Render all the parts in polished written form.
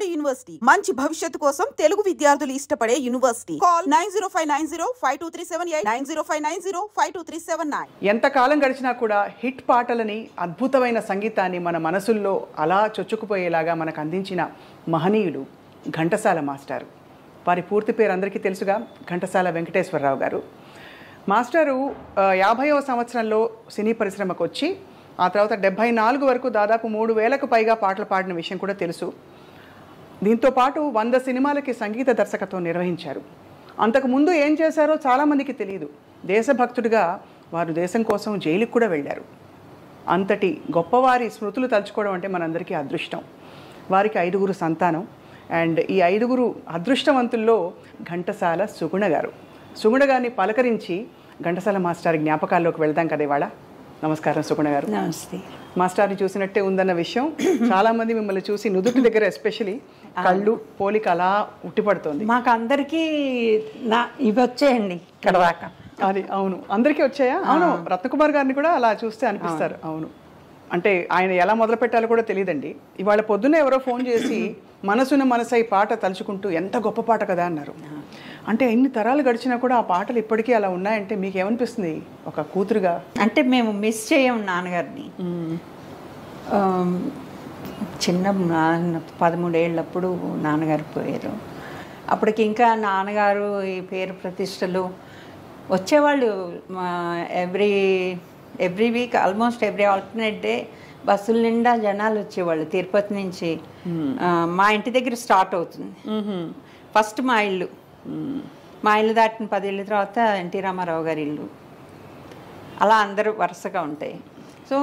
Tamil Nadu university మంచి భవిష్యత్తు కోసం తెలుగు విద్యార్థులు ఇష్టపడే యూనివర్సిటీ. కాల్ 9059052378 9059052379. ఎంత కాలం గడిచినా కూడా హిట్ పాటలని, అద్భుతమైన సంగీతాన్ని మన మనసుల్లో అలా చొచ్చుకుపోయేలాగా మనకు అందించిన మహనీయులు ఘంటసాల మాస్టారు. వారి పూర్తి పేరు అందరికీ తెలుసుగా, ఘంటసాల వెంకటేశ్వరరావు గారు. మాస్టారు 50వ సంవత్సరంలో సినీ పరిశ్రమకు వచ్చి ఆ తర్వాత 74 వరకు దాదాపు 3000కు పైగా పాటలు పాడిన విషయం కూడా తెలుసు. దీంతో పాటు 100 సినిమాలకి సంగీత దర్శకత్వం నిర్వహించారు. అంతకుముందు ఏం చేశారో చాలామందికి తెలియదు. దేశభక్తుడిగా వారు దేశం కోసం జైలుకి కూడా వెళ్ళారు. అంతటి గొప్పవారి స్మృతులు తలుచుకోవడం అంటే మనందరికీ అదృష్టం. వారికి 5గురు సంతానం. అండ్ ఈ 5గురు అదృష్టవంతుల్లో ఘంటసాల సుగుణ గారు. సుగుణ గారిని పలకరించి ఘంటసాల మాస్టర్ జ్ఞాపకాల్లోకి వెళ్దాం కదా ఇవాళ. నమస్కారం సుగుణ గారు. నమస్తే. మాస్టర్ని చూసినట్టే ఉందన్న విషయం చాలామంది మిమ్మల్ని చూసి నుదుటి దగ్గర ఎస్పెషలీ కళ్ళు పోలిక అలా ఉట్టిపడుతోంది. మాకు అందరికీ ఇవి వచ్చాయండి ఇక్కడ దాకా. అది అవును, అందరికీ వచ్చాయా? అవును, రత్నకుమార్ గారిని కూడా అలా చూస్తే అనిపిస్తారు. అవును, అంటే ఆయన ఎలా మొదలు పెట్టాలో కూడా తెలియదండి. ఇవాళ పొద్దున్నే ఎవరో ఫోన్ చేసి మనసున మనసై పాట తలుచుకుంటూ ఎంత గొప్ప పాట కదా అన్నారు. అంటే ఎన్ని తరాలు గడిచినా కూడా ఆ పాటలు ఇప్పటికీ అలా ఉన్నాయంటే మీకు ఏమనిపిస్తుంది ఒక కూతురుగా? అంటే మేము మిస్ చేయం నాన్నగారిని. చిన్న 13 ఏళ్ళప్పుడు నాన్నగారు పోయారు. అప్పటికి ఇంకా నాన్నగారు ఈ పేరు ప్రతిష్టలు వచ్చేవాళ్ళు. Every week almost every alternate day బస్సుల నిండా జనాలు వచ్చేవాళ్ళు తిరుపతి నుంచి. మా ఇంటి దగ్గర స్టార్ట్ అవుతుంది ఫస్ట్ మా ఇల్లు. మా ఇల్లు దాటిన 10 ఏళ్ళ తర్వాత ఎన్టీ రామారావు గారి ఇల్లు. అలా అందరూ వరుసగా ఉంటాయి. సో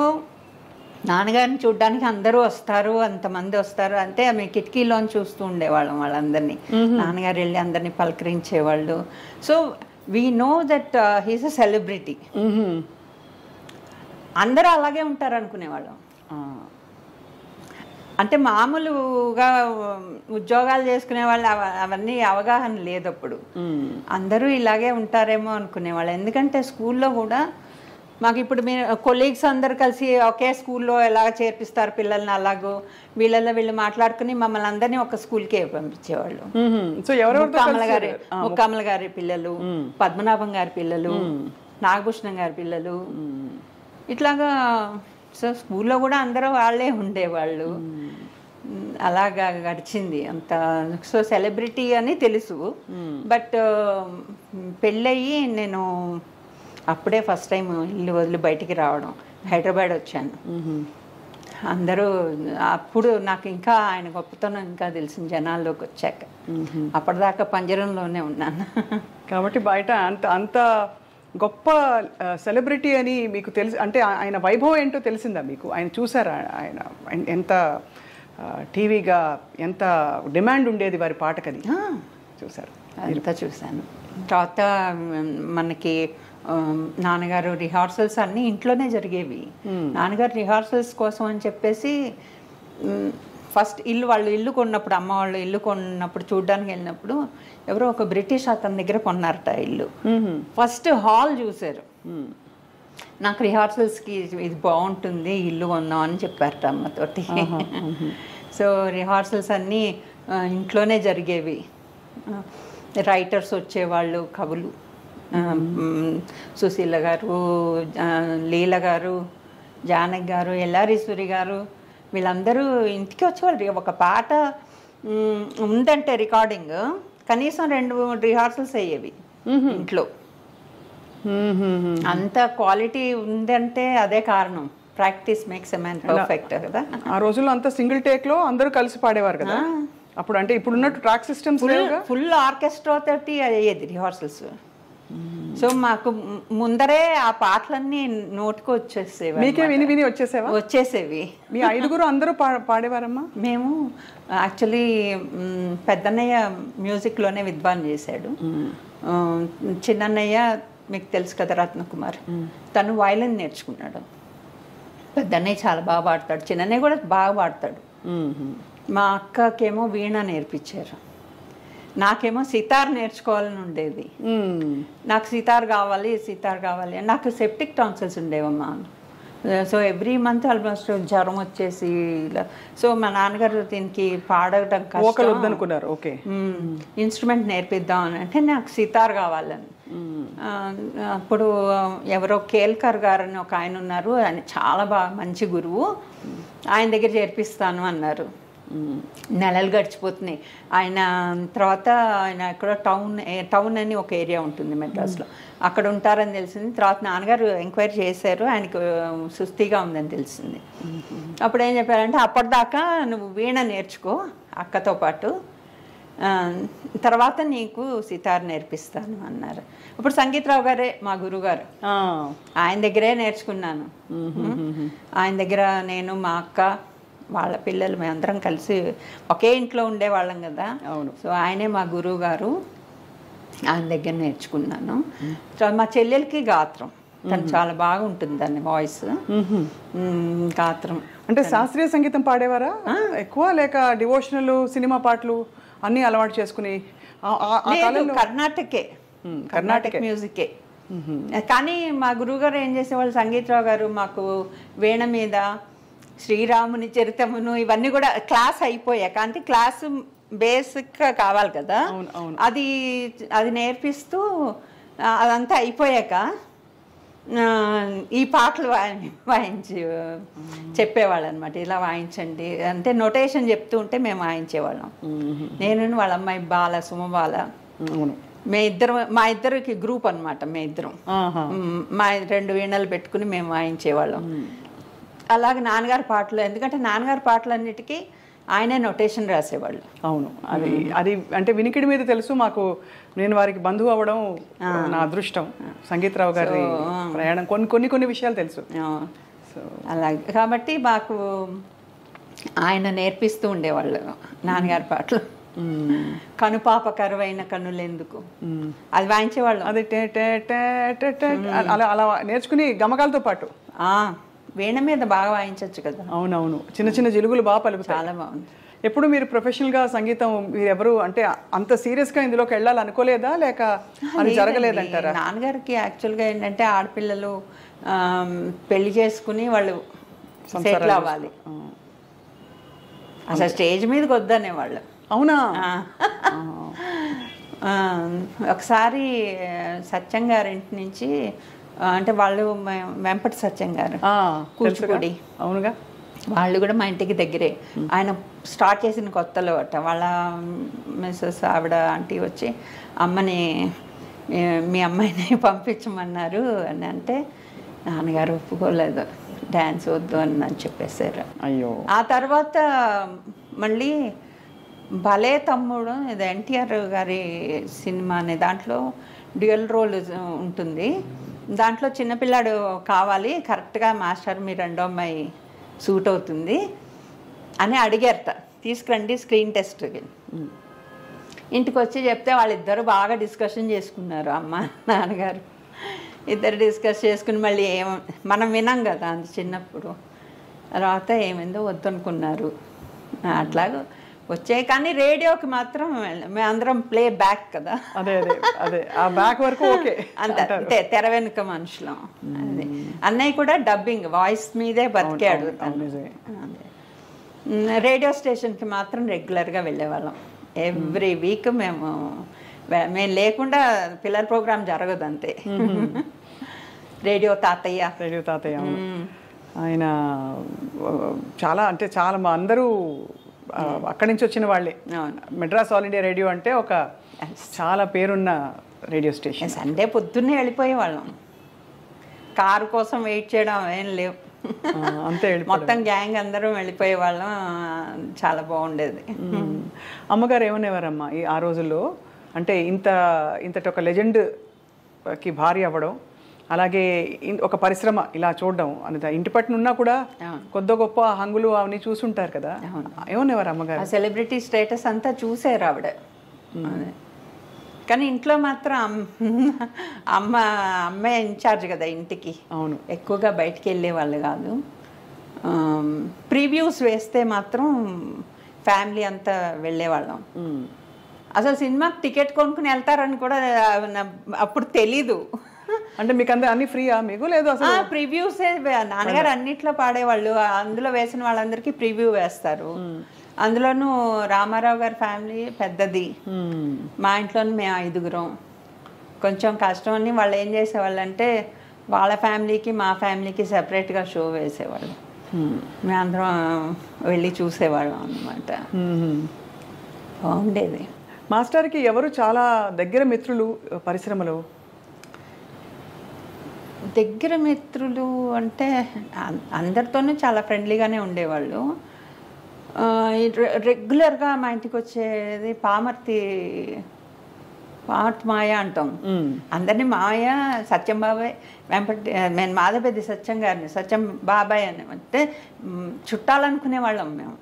నాన్నగారిని చూడడానికి అందరూ వస్తారు, అంతమంది వస్తారు. అంటే ఆమె కిటికీలోని చూస్తూ ఉండేవాళ్ళం వాళ్ళందరినీ. నాన్నగారు వెళ్ళి అందరినీ పలకరించేవాళ్ళు. So we know that he's a celebrity. అందరూ అలాగే ఉంటారు అనుకునేవాళ్ళం. అంటే మామూలుగా ఉద్యోగాలు చేసుకునే వాళ్ళు అవన్నీ అవగాహన లేదు అప్పుడు. అందరూ ఇలాగే ఉంటారేమో అనుకునేవాళ్ళు. ఎందుకంటే స్కూల్లో కూడా మాకు ఇప్పుడు మీరు కొలీగ్స్ అందరు కలిసి ఒకే స్కూల్లో ఎలా చేర్పిస్తారు పిల్లల్ని, అలాగో వీళ్ళు మాట్లాడుకుని మమ్మల్ని అందరినీ ఒక స్కూల్కే పంపించేవాళ్ళు. ముక్కామల గారి పిల్లలు, పద్మనాభం గారి పిల్లలు, నాగభూషణం గారి పిల్లలు, ఇట్లాగా. సో స్కూల్లో కూడా అందరూ వాళ్ళే ఉండేవాళ్ళు. అలాగా గడిచింది అంత. సో సెలబ్రిటీ అని తెలుసు. బట్ పెళ్ళయి నేను అప్పుడే ఫస్ట్ టైం ఇల్లు వదిలి బయటికి రావడం, హైదరాబాద్ వచ్చాను. అందరూ అప్పుడు నాకు ఇంకా ఆయన గొప్పతనం ఇంకా తెలిసిన జనాల్లోకి వచ్చాక. అప్పటిదాకా పంజరంలోనే ఉన్నాను. కాబట్టి బయట అంత గొప్ప సెలబ్రిటీ అని మీకు తెలుసు అంటే ఆయన వైభవం ఏంటో తెలిసిందా మీకు? ఆయన చూసారా? ఆయన ఎంత టీవీగా ఎంత డిమాండ్ ఉండేది వారి పాటకది చూసారు? అంతా చూశాను. తర్వాత మనకి నాన్నగారు రిహార్సల్స్ అన్నీ ఇంట్లోనే జరిగేవి. నాన్నగారు రిహార్సల్స్ కోసం అని చెప్పేసి ఫస్ట్ వాళ్ళు ఇల్లు కొన్నప్పుడు, అమ్మ వాళ్ళు ఇల్లు కొన్నప్పుడు చూడడానికి వెళ్ళినప్పుడు ఎవరో ఒక బ్రిటిష్ అతని దగ్గర కొన్నారట ఇల్లు. ఫస్ట్ హాల్ చూశారు. నాకు రిహార్సల్స్కి ఇది బాగుంటుంది ఇల్లు కొన్నాం అని చెప్పారట అమ్మతోటి. సో రిహార్సల్స్ అన్నీ ఇంట్లోనే జరిగేవి. రైటర్స్ వచ్చేవాళ్ళు, కవులు, సుశీల గారు, లీల గారు, జానకి గారు, ఎల్లారీశ్వరి గారు, వీళ్ళందరూ ఇంటికి వచ్చేవాళ్ళు. ఒక పాట ఉందంటే రికార్డింగ్ కనీసం 2 రిహార్సల్స్ అయ్యేవి ఇంట్లో. అంత క్వాలిటీ ఉందంటే అదే కారణం. Practice makes a man perfect కదా. ఆ రోజుల్లో అంతా సింగిల్ టేక్లో అందరూ కలిసి పాడేవారు కదా అప్పుడు. అంటే ఇప్పుడు ఉన్నట్టు ట్రాక్ సిస్టమ్స్ ఫుల్ ఆర్కెస్ట్రా తోటి అయ్యేది రిహార్సల్స్. సో మాకు ముందరే ఆ పాటలన్నీ నోటుకు వచ్చేసేవి. మీకే విని వచ్చేసేవి. మీ 5గురు అందరూ పాడేవారమ్మా? మేము యాక్చువల్లీ పెద్దన్నయ్య మ్యూజిక్లోనే విద్వాన్ చేశాడు. చిన్నన్నయ్య మీకు తెలుసు కదా రత్నకుమార్, తను వయలిన్ నేర్చుకున్నాడు. పెద్దన్నయ్య చాలా బాగా పాడతాడు, చిన్నన్నయ్య కూడా బాగా పాడతాడు. మా అక్కకేమో వీణ నేర్పించారు, నాకేమో సితార్ నేర్చుకోవాలని ఉండేది. నాకు సితార్ కావాలి నాకు సెప్టిక్ టాన్సిల్స్ ఉండేవమ్మా. సో ఎవ్రీ మంత్ ఆల్మోస్ట్ జ్వరం వచ్చేసి ఇలా. సో మా నాన్నగారు దీనికి పాడటం వోకల్ వద్దనుకున్నారు. ఓకే. ఇన్స్ట్రుమెంట్ నేర్పిద్దాం అని అంటే నాకు సితార్ కావాలని. అప్పుడు ఎవరో కేల్కర్ గారు అని ఒక ఆయన ఉన్నారు, ఆయన చాలా బాగా మంచి గురువు, ఆయన దగ్గర చేర్పిస్తాను అన్నారు. నెలలు గడిచిపోతున్నాయి. ఆయన తర్వాత ఆయన ఎక్కడో టౌన్ అని ఒక ఏరియా ఉంటుంది మెడ్రాస్లో, అక్కడ ఉంటారని తెలిసింది. తర్వాత నాన్నగారు ఎంక్వైరీ చేశారు, ఆయనకు సుస్థిగా ఉందని తెలిసింది. అప్పుడు ఏం చెప్పారంటే, అప్పటిదాకా నువ్వు వీణ నేర్చుకో అక్కతో పాటు, తర్వాత నీకు సితార్ నేర్పిస్తాను అన్నారు. ఇప్పుడు సంగీతరావు గారే మా గురుగారు, ఆయన దగ్గరే నేర్చుకున్నాను. ఆయన దగ్గర నేను, మా అక్క, వాళ్ళ పిల్లలు మేమందరం కలిసి ఒకే ఇంట్లో ఉండేవాళ్ళం కదా. సో ఆయనే మా గురువు గారు, ఆయన దగ్గర నేర్చుకున్నాను. మా చెల్లెలకి గాత్రం, తను చాలా బాగుంటుంది దాన్ని వాయిస్, గాత్రం. అంటే శాస్త్రీయ సంగీతం పాడేవారా ఎక్కువ, లేక డివోషనల్ సినిమా పాటలు అన్నీ అలవాటు చేసుకుని? కర్ణాటక మ్యూజికే. కానీ మా గురువుగారు ఏం చేసేవాళ్ళు, సంగీతరావు గారు మాకు వీణ మీద శ్రీరాముని చరితమును ఇవన్నీ కూడా క్లాస్ అయిపోయాక, అంటే క్లాసు బేసిక్గా కావాలి కదా, అది నేర్పిస్తూ అదంతా అయిపోయాక ఈ పాటలు వాయించి చెప్పేవాళ్ళు అనమాట. ఇలా వాయించండి అంటే నొటేషన్ చెప్తూ ఉంటే మేము వాయించేవాళ్ళం. నేను వాళ్ళ అమ్మాయి బాల, సుమబాల, మా ఇద్దరికి గ్రూప్ అనమాట. మేము ఇద్దరం మా 2 వీణలు పెట్టుకుని మేము వాయించేవాళ్ళం. అలాగే నాన్నగారి పాటలు, ఎందుకంటే నాన్నగారి పాటలన్నిటికీ ఆయనే నొటేషన్ రాసేవాళ్ళు. అవును, అది అంటే వినికిడి మీద తెలుసు మాకు. నేను వారికి బంధువు అవ్వడం నా అదృష్టం. సంగీతరావు గారి ప్రయాణం కొన్ని విషయాలు తెలుసు. అలాగే కాబట్టి మాకు ఆయన నేర్పిస్తూ ఉండేవాళ్ళు నాన్నగారి పాటలు. కనుపాప కరువైన కన్నులెందుకు, అది వాయించేవాళ్ళు. అది అలా నేర్చుకుని గమకాలతో పాటు వీణ మీద బాగా వాయించవచ్చు కదా. అవునవును, చిన్న జిలుగులు బాగా పలుకుతాయి. చాలా బాగుంది. ఎప్పుడు మీరు ప్రొఫెషనల్గా సంగీతం మీరెవరు అంటే అంత సీరియస్గా ఇందులోకి వెళ్ళాలి అనుకోలేదా, లేక అది జరగలేదంటారా? నాన్నగారికి యాక్చువల్గా ఏంటంటే ఆడపిల్లలు పెళ్లి చేసుకుని వాళ్ళు సెటిల్ అవ్వాలి, అసలు స్టేజ్ మీదకి వద్దనేవాళ్ళు. అవునా? ఒకసారి సత్యం గారింటి నుంచి, అంటే వాళ్ళు వెంపటి సత్యం గారు కూచిపూడి, అవునుగా, వాళ్ళు కూడా మా ఇంటికి దగ్గరే. ఆయన స్టార్ట్ చేసిన కొత్తలో అట వాళ్ళ మిస్సెస్ ఆవిడ ఆంటీ వచ్చి అమ్మని మీ అమ్మాయిని పంపించమన్నారు అని అంటే నాన్నగారు ఒప్పుకోలేదు, డ్యాన్స్ వద్దు అని చెప్పేశారు. అయ్యో. ఆ తర్వాత మళ్ళీ భలే తమ్ముడు, ఇది ఎన్టీఆర్ గారి సినిమా అనే దాంట్లో డ్యూయల్ రోల్ ఉంటుంది. దాంట్లో చిన్నపిల్లాడు కావాలి, కరెక్ట్గా మాస్టర్ మీ రెండో అమ్మాయి సూట్ అవుతుంది అని అడిగారట. తీసుకురండి స్క్రీన్ టెస్ట్కి. ఇంటికి వచ్చి చెప్తే వాళ్ళిద్దరు బాగా డిస్కషన్ చేసుకున్నారు, అమ్మ నాన్నగారు ఇద్దరు డిస్కస్ చేసుకుని మళ్ళీ మనం వినాం కదా అంత చిన్నప్పుడు. తర్వాత ఏమైందో వద్దనుకున్నారు. అట్లాగూ వచ్చాయి. కానీ రేడియోకి మాత్రం మేమందరం ప్లే బ్యాక్ కదా, అదే ఆ బ్యాక్ వరకు ఓకే, అంతే తెర వెనుక మనుషులం. అదే అన్నయ్య కూడా డబ్బింగ్ వాయిస్ మీదే బతికాడు. రేడియో స్టేషన్కి మాత్రం రెగ్యులర్గా వెళ్ళేవాళ్ళం. ఎవ్రీ వీక్ మేము లేకుండా పిల్లల ప్రోగ్రామ్ జరగదు అంతే. రేడియో తాతయ్య ఆయన చాలా అందరూ అక్కడి నుంచి వచ్చిన వాళ్ళే. మెడ్రాస్ ఆల్ ఇండియా రేడియో అంటే ఒక చాలా పేరున్న రేడియో స్టేషన్. సండే పొద్దున్నే వెళ్ళిపోయేవాళ్ళం, కారు కోసం వెయిట్ చేయడం ఏం లేవు, అంతే మొత్తం గ్యాంగ్ అందరం వెళ్ళిపోయేవాళ్ళం. చాలా బాగుండేది. అమ్మగారు ఏమనేవారమ్మా ఆ రోజుల్లో, అంటే ఇంతటి ఒక లెజెండ్కి భార్య అవ్వడం, అలాగే ఒక పరిశ్రమ ఇలా చూడడం అనేది ఇంటి పట్టున ఉన్నా కూడా కొద్ది గొప్ప హంగులు అవన్నీ చూసుంటారు కదా, ఏమనేవారు అమ్మగారు? సెలబ్రిటీ స్టేటస్ అంతా చూసారు ఆవిడ. కానీ ఇంట్లో మాత్రం అమ్మాయి ఇన్ఛార్జ్ కదా ఇంటికి. అవును, ఎక్కువగా బయటికి వెళ్ళే వాళ్ళు కాదు. ప్రీవ్యూస్ వేస్తే మాత్రం ఫ్యామిలీ అంతా వెళ్ళేవాళ్ళం. అసలు సినిమాకి టికెట్ కొనుక్కుని వెళ్తారని కూడా అప్పుడు తెలీదు. అంటే మీకు అన్ని ఫ్రీయా మీకు లేదు అసలు? ప్రివ్యూసే నాన్నగారు అన్నిట్లో పాడేవాళ్ళు, అందులో వేసిన వాళ్ళందరికీ ప్రివ్యూ వేస్తారు. అందులోనూ రామారావు గారి ఫ్యామిలీ పెద్దది, మా ఇంట్లోనూ మేము 5గురం. కొంచెం కష్టం అని వాళ్ళు ఏం చేసేవాళ్ళు అంటే వాళ్ళ ఫ్యామిలీకి మా ఫ్యామిలీకి సెపరేట్గా షో వేసేవాళ్ళు. మేమందరం వెళ్ళి చూసేవాళ్ళం అన్నమాట. బాగుండేది. మాస్టర్కి ఎవరు చాలా దగ్గర మిత్రులు పరిశ్రమలో? దగ్గర మిత్రులు అంటే అందరితోనూ చాలా ఫ్రెండ్లీగానే ఉండేవాళ్ళు. రెగ్యులర్గా మా ఇంటికి వచ్చేది పామర్తి మాయ అంటాం అందరినీ. మాయ, సత్యం బాబాయ్, నేను మాధవపెద్ది సత్యం గారిని సత్యం బాబాయ్ అని అంటే చుట్టాలనుకునే వాళ్ళం మేము.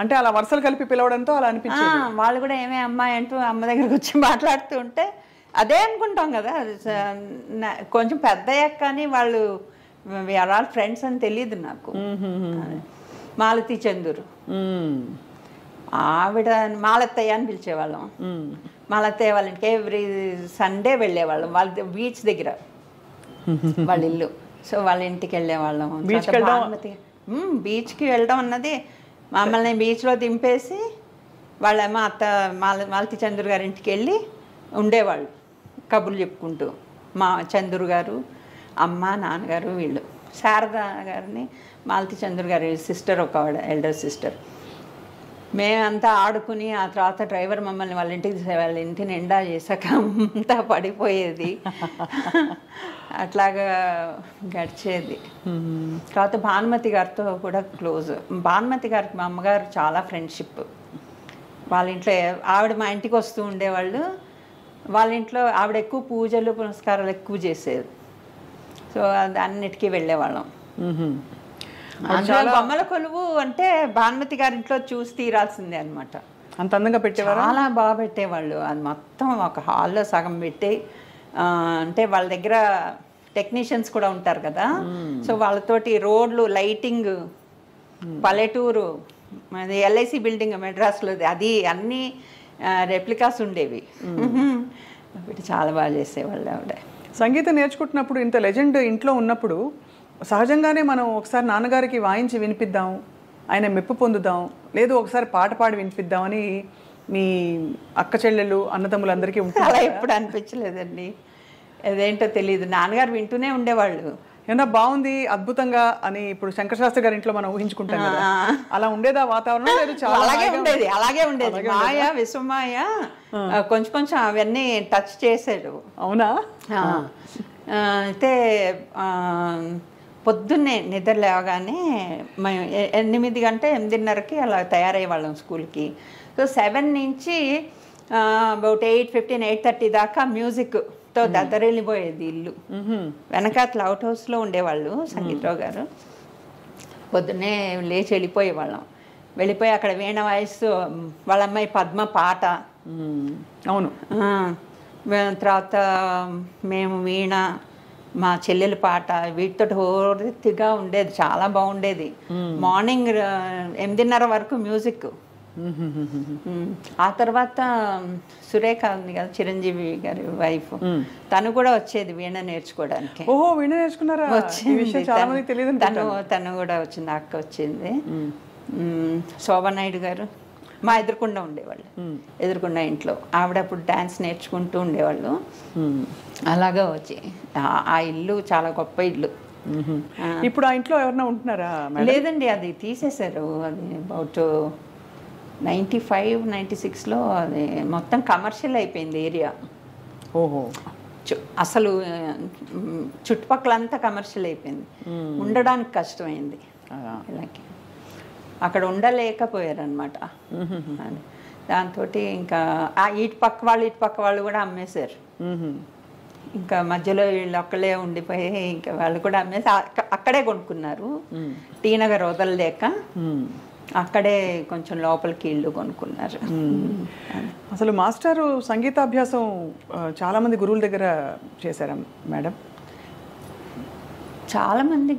అంటే అలా వరుసలు కలిపి పిలవడంతో అలా అనిపించింది. వాళ్ళు కూడా ఏమే అమ్మాయి అంటూ అమ్మ దగ్గరకు వచ్చి మాట్లాడుతూ ఉంటే అదే అనుకుంటాం కదా. కొంచెం పెద్ద అయ్యాక కానీ వాళ్ళు ఆర్ ఆల్ ఫ్రెండ్స్ అని తెలియదు నాకు. మాలతి చందూరు ఆవిడ మాలత్తయ్య అని పిలిచేవాళ్ళం. మాలత్తయ్య వాళ్ళ ఇంటికి ఎవ్రీ సండే వెళ్ళేవాళ్ళం. వాళ్ళ బీచ్ దగ్గర వాళ్ళ ఇల్లు. సో వాళ్ళ ఇంటికి వెళ్ళేవాళ్ళం. బీచ్కి వెళ్ళడం అన్నది మమ్మల్ని బీచ్లో దింపేసి వాళ్ళేమో మాలతి చంద్రు గారి ఇంటికి వెళ్ళి ఉండేవాళ్ళు కబుర్లు చెప్పుకుంటూ. మా చంద్రు గారు, అమ్మ, నాన్నగారు, వీళ్ళు. శారద గారిని మాలతి చంద్రు గారి సిస్టర్, ఒక ఎల్డర్ సిస్టర్. మేమంతా ఆడుకుని ఆ తర్వాత డ్రైవర్ మమ్మల్ని వాళ్ళ ఇంటి నిండా చేసాక అంతా పడిపోయేది. అట్లాగా గడిచేది. తర్వాత భానుమతి గారితో కూడా క్లోజ్. భానుమతి గారికి మా అమ్మగారు చాలా ఫ్రెండ్షిప్. వాళ్ళ ఇంట్లో ఆవిడ మా ఇంటికి వస్తూ ఉండేవాళ్ళు. వాళ్ళ ఇంట్లో ఆవిడ ఎక్కువ పూజలు పునస్కారాలు ఎక్కువ చేసేది. సో అన్నిటికీ వెళ్ళేవాళ్ళం. బొమ్మల కొలువు అంటే భానుమతి గారింట్లో చూసి తీరాల్సిందే అనమాట. అంత అందంగా పెట్టేవారు, చాలా బాగా పెట్టేవాళ్ళు. అది మొత్తం ఒక హాల్లో సగం పెట్టి, అంటే వాళ్ళ దగ్గర టెక్నీషియన్స్ కూడా ఉంటారు కదా. సో వాళ్ళతోటి రోడ్లు, లైటింగ్, పల్లెటూరు, అది ఎల్ఐసి బిల్డింగ్ మెడ్రాస్లో, అది అన్ని రెప్లికాస్ ఉండేవి. చాలా బాగా చేసేవాళ్ళు ఆవిడ. సంగీతం నేర్చుకుంటున్నప్పుడు ఇంత లెజెండ్ ఇంట్లో ఉన్నప్పుడు సహజంగానే మనం ఒకసారి నాన్నగారికి వాయించి వినిపిద్దాం, ఆయన మెప్పు పొందుదాం, లేదు ఒకసారి పాట పాడి వినిపిద్దామని మీ అక్క చెల్లెళ్ళు, అన్నదమ్ములందరికీ ఉంటుంది. అలా ఎప్పుడు అనిపించలేదండి. అదేంటో తెలియదు, నాన్నగారు వింటూనే ఉండేవాళ్ళు. ఏమన్నా బాగుంది, అద్భుతంగా అని ఇప్పుడు శంకరశాస్త్రి గారి ఇంట్లో మనం ఊహించుకుంటాం కదా, అలా ఉండేదా వాతావరణం? లేదు, చాలా అలాగే ఉండేది. మాయ, విశ్వమాయ కొంచెం కొంచెం అవన్నీ టచ్ చేశాడు. అవునా? అయితే పొద్దున్నే నిద్ర లేవగానే మేము 8 గంట 8:30కి అలా తయారయ్యేవాళ్ళం స్కూల్కి. సో 7 నుంచి అబౌట్ 8:15, 8:30 దాకా మ్యూజిక్తో దద్దరెళ్ళిపోయేది ఇల్లు. వెనకాతల అవుట్ హౌస్లో ఉండేవాళ్ళు సంగీతరావు గారు. పొద్దున్నే లేచి వెళ్ళిపోయేవాళ్ళం. వెళ్ళిపోయి అక్కడ వీణ వాయిస్తూ వాళ్ళ అమ్మాయి పద్మ పాట. అవును. తర్వాత మేము వీణ, మా చెల్లెల పాట, వీటితో హోరుగా ఉండేది. చాలా బాగుండేది. మార్నింగ్ 8:30 వరకు మ్యూజిక్. ఆ తర్వాత సురేఖ ఉంది కదా, చిరంజీవి గారి వైఫ్, తను కూడా వచ్చేది వీణ నేర్చుకోవడానికి. ఓహో, వీణ నేర్చుకున్నారా? వచ్చింది. తను కూడా వచ్చింది, అక్క వచ్చింది. శోభనాయుడు గారు మా ఎదురుకుండా ఉండేవాళ్ళు. ఎదురుకుండా ఇంట్లో ఆవిడ అప్పుడు డ్యాన్స్ నేర్చుకుంటూ ఉండేవాళ్ళు. అలాగా వచ్చి ఆ ఇల్లు చాలా గొప్ప ఇల్లు. ఇప్పుడు ఆ ఇంట్లో ఎవరన్నా ఉంటున్నారా? లేదండి, అది తీసేశారు. అది అబౌట్ 95, 96లో అది మొత్తం కమర్షియల్ అయిపోయింది ఏరియా. ఓహో, అసలు చుట్టుపక్కలంతా కమర్షియల్ అయిపోయింది. ఉండడానికి కష్టమైంది. ఇలాగే అక్కడ ఉండలేకపోయారనమాట. దాంతో ఇంకా ఇటు పక్క వాళ్ళు కూడా అమ్మేశారు. ఇంకా మధ్యలో వీళ్ళు ఒక్కలే ఉండిపోయి ఇంకా వాళ్ళు కూడా అమ్మేసి అక్కడే కొనుక్కున్నారు. టీ నగర్ వదలలేక అక్కడే కొంచెం లోపలికి ఇల్లు కొనుక్కున్నారు. అసలు మాస్టారు సంగీతాభ్యాసం చాలామంది గురువుల దగ్గర చేశారా మేడం? చాలామంది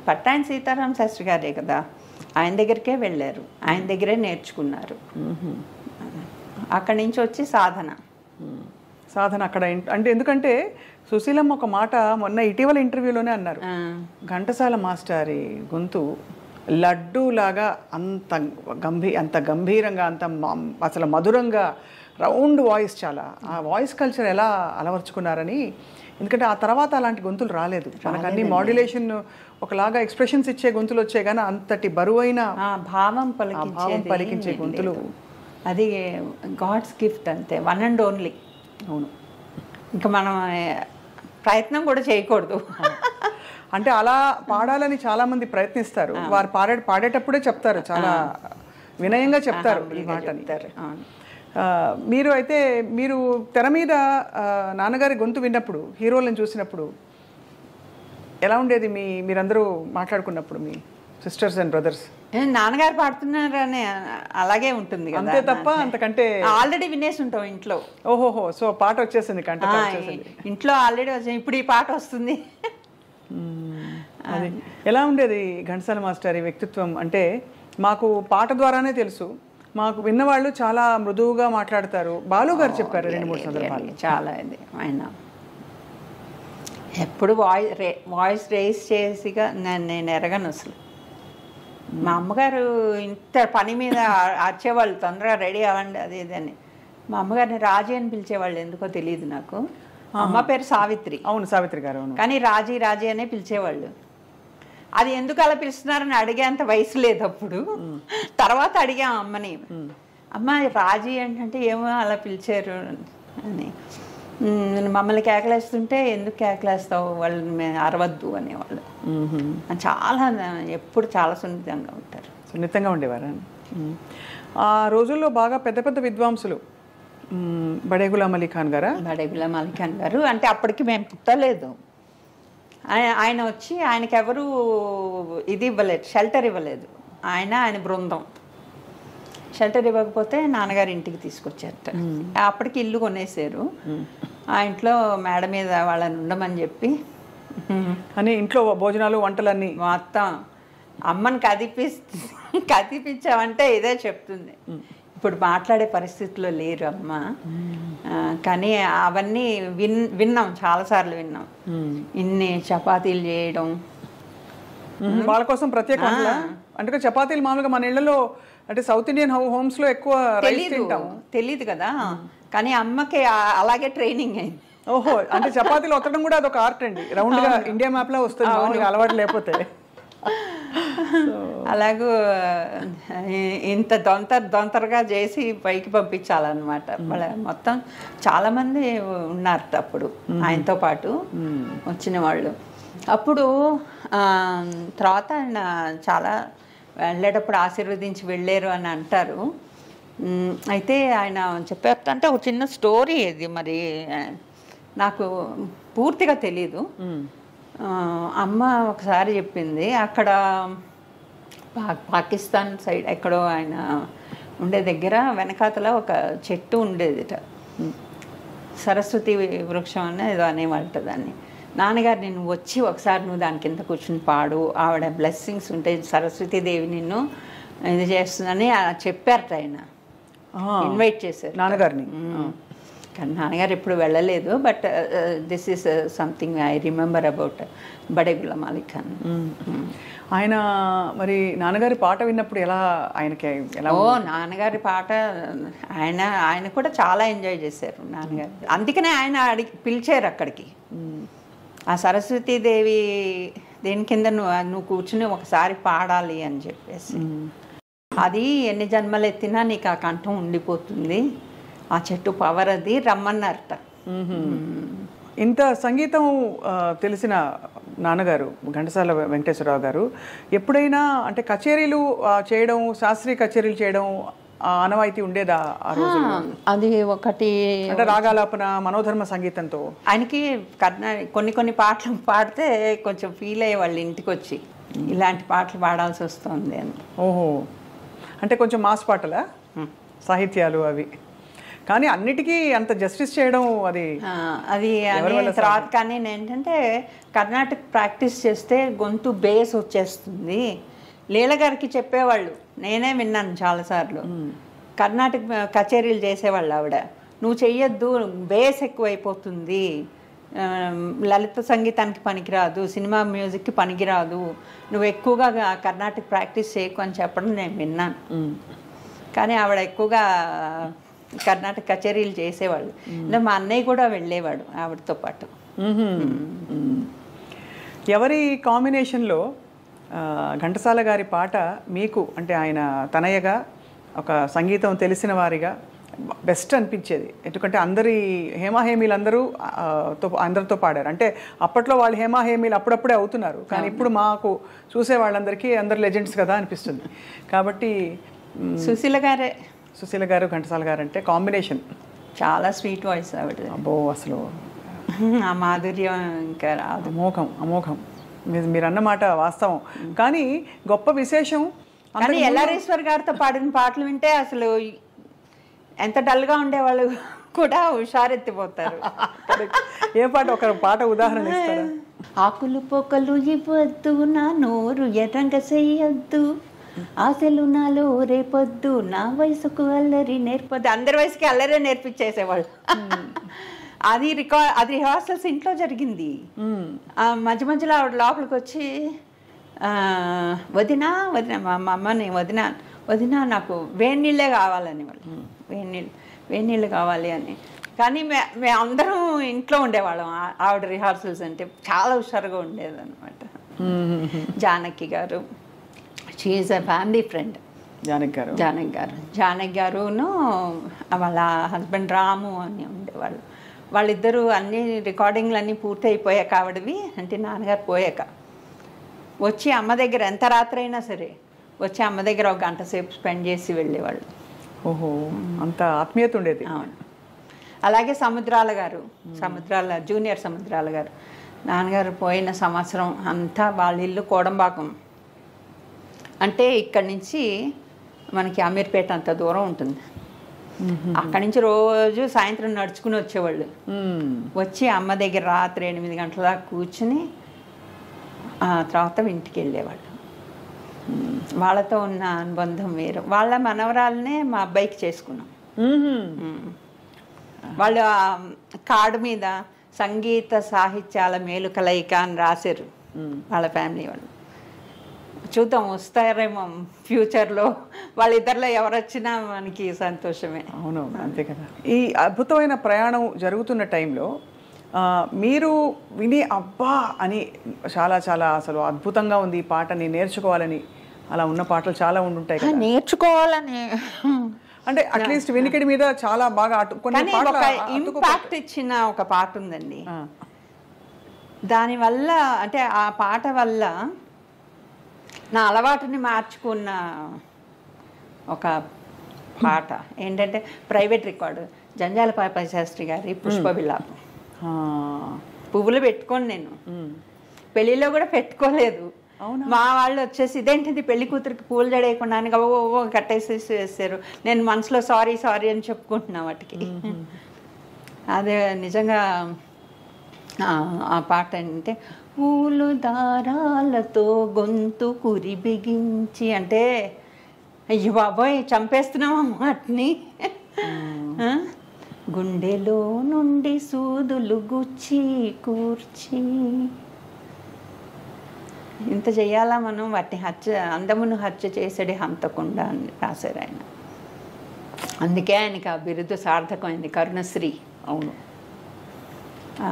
పట్టాయన సీతారామ శాస్త్రి గారే కదా, ఆయన దగ్గరికే వెళ్ళారు, ఆయన దగ్గరే నేర్చుకున్నారు. అక్కడి నుంచి వచ్చి సాధన. సాధన అక్కడ అంటే ఎందుకంటే సుశీలమ్మ ఒక మాట మొన్న ఇటీవల ఇంటర్వ్యూలోనే అన్నారు, ఘంటసాల మాస్టారి గొంతు లడ్డూలాగా అంత గంభీరంగా అసలు మధురంగా రౌండ్ వాయిస్, చాలా ఆ వాయిస్ కల్చర్ ఎలా అలవర్చుకున్నారని. ఎందుకంటే ఆ తర్వాత అలాంటి గొంతులు రాలేదు మనకు, అన్ని మాడ్యులేషన్ ఒకలాగా ఎక్స్ప్రెషన్స్ ఇచ్చే గొంతులు వచ్చాయి, కానీ అంతటి బరువైన భావం పలికించే గొంతులు అది గాడ్స్ గిఫ్ట్ అంతే, వన్ అండ్ ఓన్లీ. అవును, ఇంకా మనం ప్రయత్నం కూడా చేయకూడదు. అంటే అలా పాడాలని చాలా మంది ప్రయత్నిస్తారు, వారు పాడేటప్పుడే చెప్తారు, చాలా వినయంగా చెప్తారు ఈ మాటని. మీరు తెర మీద నాన్నగారి గొంతు విన్నప్పుడు, హీరోలను చూసినప్పుడు ఎలా ఉండేది? మీరందరూ మాట్లాడుకున్నప్పుడు మీ సిస్టర్స్ అండ్ బ్రదర్స్? నాన్నగారు పాడుతున్నారని అలాగే ఉంటుంది కదా, అంతే తప్ప అంతకంటే. ఆల్రెడీ వినేసి ఉంటాం ఇంట్లో. ఓహోహో, సో పాట వచ్చేసింది కంట ఇంట్లో ఆల్రెడీ వచ్చింది, ఇప్పుడు ఈ పాట వస్తుంది. అది ఎలా ఉండేది ఘంటసాల మాస్టర్ వ్యక్తిత్వం? అంటే మాకు పాట ద్వారానే తెలుసు, మాకు విన్నవాళ్ళు చాలా మృదువుగా మాట్లాడతారు. బాలు గారు చెప్పారు 2-3 సందర్భాలు. చాలా ఇది ఆయన ఎప్పుడు వాయిస్ రేస్ చేసిగా నేను ఎరగను అసలు. మా అమ్మగారు ఇంత పని మీద వచ్చేవాళ్ళు, తొందరగా రెడీ అవ్వండి అది ఇది అని. మా అమ్మగారిని రాజీ అని పిలిచేవాళ్ళు, ఎందుకో తెలియదు నాకు. అమ్మ పేరు సావిత్రి. అవును, సావిత్రి గారు. కానీ రాజీ అనే పిలిచేవాళ్ళు. అది ఎందుకు అలా పిలుస్తున్నారని అడిగేంత వయసు లేదు అప్పుడు. తర్వాత అడిగాం అమ్మని, అమ్మ రాజీ అంటే ఏమో అలా పిలిచారు అని. మమ్మల్ని కేకలేస్తుంటే ఎందుకు కేకలేస్తావు, వాళ్ళని మేము అరవద్దు అనేవాళ్ళు. చాలా ఎప్పుడు చాలా సున్నితంగా ఉండేవారు. ఆ రోజుల్లో బాగా పెద్ద పెద్ద విద్వాంసులు బడే గులాం అలీ ఖాన్ గారా? బడే గులాం అలీ ఖాన్ గారు అంటే అప్పటికి మేము పుట్టలేదు. ఆయన వచ్చి ఆయనకి ఎవరు ఇది ఇవ్వలేదు, షెల్టర్ ఇవ్వలేదు. ఆయన బృందం షెల్టర్ ఇవ్వకపోతే నాన్నగారి ఇంటికి తీసుకొచ్చారట. అప్పటికి ఇల్లు కొనేసారు. ఆ ఇంట్లో మేడ మీద వాళ్ళని ఉండమని చెప్పి అని ఇంట్లో భోజనాలు వంటలన్నీ మొత్తం అమ్మని కదిపించామంటే ఇదే చెప్తుంది. ఇప్పుడు మాట్లాడే పరిస్థితిలో లేరు అమ్మ, కానీ అవన్నీ విన్నాం, చాలాసార్లు విన్నాం. ఇన్ని చపాతీలు చేయడం వాళ్ళ కోసం ప్రత్యేక అంటే చపాతీలు మామూలుగా మన ఇళ్లలో అంటే సౌత్ ఇండియన్ హోమ్స్ లో ఎక్కువ తెలీదు కదా, కానీ అమ్మకి అలాగే ట్రైనింగ్ అయింది. ఓహో, అంటే చపాతీలు ఒత్తడం కూడా అదొక ఆర్ట్ అండి, రౌండ్ గా ఇండియా మ్యాప్ లో వస్తుంది అలవాటు లేకపోతే. అలాగూ ఇంత దొంతరగా చేసి పైకి పంపించాలన్నమాట. మొత్తం చాలా మంది ఉన్నారు అప్పుడు ఆయనతో పాటు వచ్చిన వాళ్ళు. అప్పుడు తర్వాత ఆయన చాలా వెళ్ళేటప్పుడు ఆశీర్వదించి వెళ్ళారు అని అంటారు. అయితే ఆయన చెప్పారు అంటే ఒక చిన్న స్టోరీ ఇది, మరి నాకు పూర్తిగా తెలీదు. అమ్మ ఒకసారి చెప్పింది, అక్కడ పాకిస్తాన్ సైడ్ ఎక్కడో ఆయన ఉండే దగ్గర వెనకాతల ఒక చెట్టు ఉండేదిట, సరస్వతి వృక్షం అని ఏదో అనేవాళ్ళట దాన్ని. నాన్నగారు నేను వచ్చి ఒకసారి నువ్వు దాని కింద కూర్చుని పాడు, ఆవిడ బ్లెస్సింగ్స్ ఉంటాయి, సరస్వతీదేవి నిన్ను ఇది చేస్తుందని చెప్పారట. ఆయన ఇన్వైట్ చేశారు నాన్నగారిని. కానీ నాన్నగారు ఎప్పుడు వెళ్ళలేదు. But this is something I remember about బడే గులాం అలీ ఖాన్. ఆయన మరి నాన్నగారి పాట విన్నప్పుడు ఎలా ఆయనకి ఎలా? నాన్నగారి పాట ఆయన కూడా చాలా ఎంజాయ్ చేశారు నాన్నగారు. అందుకనే ఆయన పిలిచారు అక్కడికి. ఆ సరస్వతీదేవి దేని కింద నువ్వు కూర్చుని ఒకసారి పాడాలి అని చెప్పేసి, అది ఎన్ని జన్మలు ఎత్తినా నీకు ఆ కంఠం ఉండిపోతుంది, ఆ చెట్టు పవర్ అది, రమ్మన్నారట. ఇంత సంగీతం తెలిసిన నాన్నగారు ఘంటసాల వెంకటేశ్వరరావు గారు ఎప్పుడైనా అంటే కచేరీలు చేయడం, శాస్త్రీయ కచేరీలు చేయడం ఆనవాయితీ ఉండేదా ఆ రోజు? అది ఒకటి అంటే రాగాలాపన, మనోధర్మ సంగీతంతో ఆయనకి కొన్ని పాటలు పాడితే కొంచెం ఫీల్ అయ్యే వాళ్ళు ఇంటికి వచ్చి, ఇలాంటి పాటలు పాడాల్సి వస్తుంది అని. ఓహో, అంటే కొంచెం మాస్ పాటలా సాహిత్యాలు అవి, కానీ అన్నిటికీ అంత జస్టిస్ చేయడం అది తర్వాత. కానీ ఏంటంటే కర్ణాటక ప్రాక్టీస్ చేస్తే గొంతు బేస్ వచ్చేస్తుంది. లీల గారికి చెప్పేవాళ్ళు, నేనే విన్నాను చాలాసార్లు. కర్ణాటక కచేరీలు చేసేవాళ్ళు ఆవిడ. నువ్వు చెయ్యొద్దు, బేస్ ఎక్కువైపోతుంది, లలిత సంగీతానికి పనికిరాదు, సినిమా మ్యూజిక్కి పనికిరాదు, నువ్వు ఎక్కువగా కర్ణాటక ప్రాక్టీస్ చేయకు అని చెప్పడం నేను విన్నాను. కానీ ఆవిడ ఎక్కువగా కర్ణాటక కచేరీలు చేసేవాళ్ళు. మా అన్నయ్య కూడా వెళ్ళేవాడు ఆవిడతో పాటు. ఎవరి కాంబినేషన్లో ఘంటసాల గారి పాట మీకు అంటే ఆయన తనయ్యగా ఒక సంగీతం తెలిసిన వారిగా బెస్ట్ అనిపించేది? ఎందుకంటే హేమీలందరూ అందరితో పాడారు. అంటే అప్పట్లో వాళ్ళు హేమీలు అప్పుడప్పుడే అవుతున్నారు, కానీ ఇప్పుడు మాకు చూసే వాళ్ళందరికీ అందరు లెజెండ్స్ కదా అనిపిస్తుంది. కాబట్టి సుశీల గారు ఘంటసాల గారు అంటే కాంబినేషన్ చాలా స్వీట్ వాయిస్ ఆవిడ. అబ్బో, అసలు ఆ మాధుర్యం ఇంకా రాదు. అమోఘం. మీరు అన్నమాట వాస్తవం. కానీ గొప్ప విశేషం, కానీ ఎల్ఆర్ఈశ్వర్ గారితో పాడిన పాటలు వింటే అసలు ఎంత డల్గా ఉండేవాళ్ళు కూడా హుషారెత్తిపోతారు. ఏ పాట, ఒక పాట ఉదాహరణ ఇస్తారా? ఆకులు పొక్కలు ఇవ్వద్దు, నా నోరు ఎర్రంగ చెయ్యొద్దు, ఆశలు నాలో రేపొద్దు, నా వయసుకు అల్లరి నేర్పొద్దు. అందరి వయసుకి అల్లరే నేర్పించేసేవాళ్ళు. అది రిహార్సల్స్ ఇంట్లో జరిగింది. మధ్య మధ్యలో ఆవిడ లోపలికి వచ్చి వదినా మా అమ్మని వదినా నాకు వేడి నీళ్ళే కావాలని, వాళ్ళు వేడి నీళ్ళు కావాలి అని. కానీ మేము అందరం ఇంట్లో ఉండేవాళ్ళం. ఆవిడ రిహార్సల్స్ అంటే చాలా హుషారుగా ఉండేదన్నమాట. Janaki garu, she's a family friend. Janaki గారును వాళ్ళ హస్బెండ్ రాము అని ఉండేవాళ్ళు. వాళ్ళిద్దరూ అన్ని రికార్డింగ్లు అన్నీ పూర్తి అయిపోయాక ఆవిడవి, అంటే నాన్నగారు పోయాక వచ్చి అమ్మ దగ్గర ఎంత రాత్రి అయినా సరే వచ్చి అమ్మ దగ్గర ఒక గంట సేపు స్పెండ్ చేసి వెళ్ళేవాళ్ళు. ఓహో, అంత ఆత్మీయత ఉండేది. అవును. అలాగే జూనియర్ సముద్రాల గారు, నాన్నగారు పోయిన సంవత్సరం అంతా వాళ్ళ ఇల్లు కోడంబాకం. అంటే ఇక్కడి నుంచి మనకి అమీర్పేట అంత దూరం ఉంటుంది. అక్కడి నుంచి రోజు సాయంత్రం నడుచుకుని వచ్చేవాళ్ళు. వచ్చి అమ్మ దగ్గర రాత్రి 8 గంటల దాకా కూర్చుని తర్వాత ఇంటికి వెళ్ళేవాళ్ళు. వాళ్ళతో ఉన్న అనుబంధం వేరు. వాళ్ళ మనవరాలనే మా అబ్బాయికి చేసుకున్నాం. వాళ్ళు కార్డు మీద సంగీత సాహిత్యాల మేలు కలయిక అని రాశారు వాళ్ళ ఫ్యామిలీ వాళ్ళు. చూద్దాం, వస్తారేమో ఫ్యూచర్లో. వాళ్ళిద్దరిలో ఎవరు వచ్చినా మనకి సంతోషమే. అవును, అంతే కదా. ఈ అద్భుతమైన ప్రయాణం జరుగుతున్న టైంలో మీరు విని అబ్బా అని చాలా చాలా అసలు అద్భుతంగా ఉంది ఈ పాటని నేర్చుకోవాలని అలా ఉన్న పాటలు చాలా ఉండుంటాయి కదా. నేర్చుకోవాలని అంటే అట్లీస్ట్ వెనుకడి మీద చాలా బాగా ఇంపాక్ట్ ఇచ్చిన ఒక పాట ఉందండి. దానివల్ల అంటే ఆ పాట వల్ల నా అలవాటుని మార్చుకున్న ఒక పాట ఏంటంటే ప్రైవేట్ రికార్డు, జంజాల పాప శాస్త్రి గారి పుష్ప విలాపం. పువ్వులు పెట్టుకోను నేను, పెళ్ళిలో కూడా పెట్టుకోలేదు. మా వాళ్ళు వచ్చేసి ఇదేంటిది పెళ్లి కూతురికి పూలు జడేయకుండా ఓ కట్టేసేసి వేసారు. నేను మనసులో సారీ అని చెప్పుకుంటున్నా వాటికి. అదే నిజంగా ఆ పాట అంటే పూలు దారాలతో గొంతు కురి బిగించి, అంటే అయ్యో బాబోయ్ చంపేస్తున్నాం వాటిని. గుండెలో నుండి సూదులు గుచ్చి కూర్చి, ఇంత చెయ్యాలా మనం, వాటిని అందమును హత్య చేసేది హంతకుండా అని రాశారు ఆయన. అందుకే ఆయనకి ఆ బిరుదు సార్థకమైంది, కరుణశ్రీ. అవును,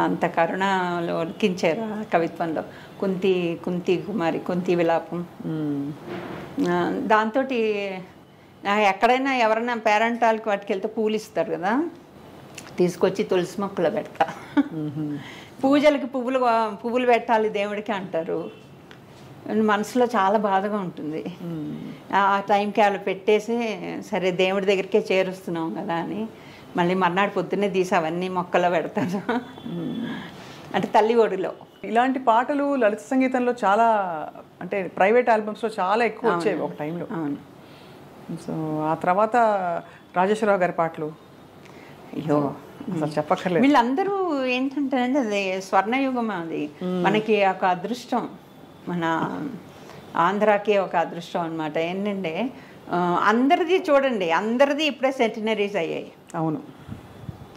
అంత కరుణలో ఉలికించారు ఆ కవిత్వంలో. కుంతి కుమారి, కుంతి విలాపం. దాంతో ఎక్కడైనా ఎవరైనా పేరెంటాలకి వాటికి వెళ్తే పూలు ఇస్తారు కదా, తీసుకొచ్చి తులసి మొక్కలు పెడతా. పూజలకి పువ్వులు పెట్టాలి దేవుడికి అంటారు. మనసులో చాలా బాధగా ఉంటుంది. ఆ టైంకి వాళ్ళు పెట్టేసి సరే దేవుడి దగ్గరికే చేరుస్తున్నాం కదా అని మళ్ళీ మర్నాడు పొద్దున్నే తీసి అవన్నీ మొక్కలో పెడతాను. అంటే తల్లి ఒడిలో. ఇలాంటి పాటలు లలిత సంగీతంలో చాలా, అంటే ప్రైవేట్ ఆల్బమ్స్లో చాలా ఎక్కువ వచ్చాయి ఒక టైంలో. అవును. సో ఆ తర్వాత రాజేశ్వరరావు గారి పాటలు, అయ్యో అసలు చెప్పక్కర్లేదు. వీళ్ళందరూ ఏంటంటే అది స్వర్ణయుగం. అది మనకి ఒక అదృష్టం, మన ఆంధ్రాకి ఒక అదృష్టం అనమాట. ఏంటంటే అందరిది చూడండి, అందరిది ఇప్పుడే సెంటినరీస్ అయ్యాయి. అవును,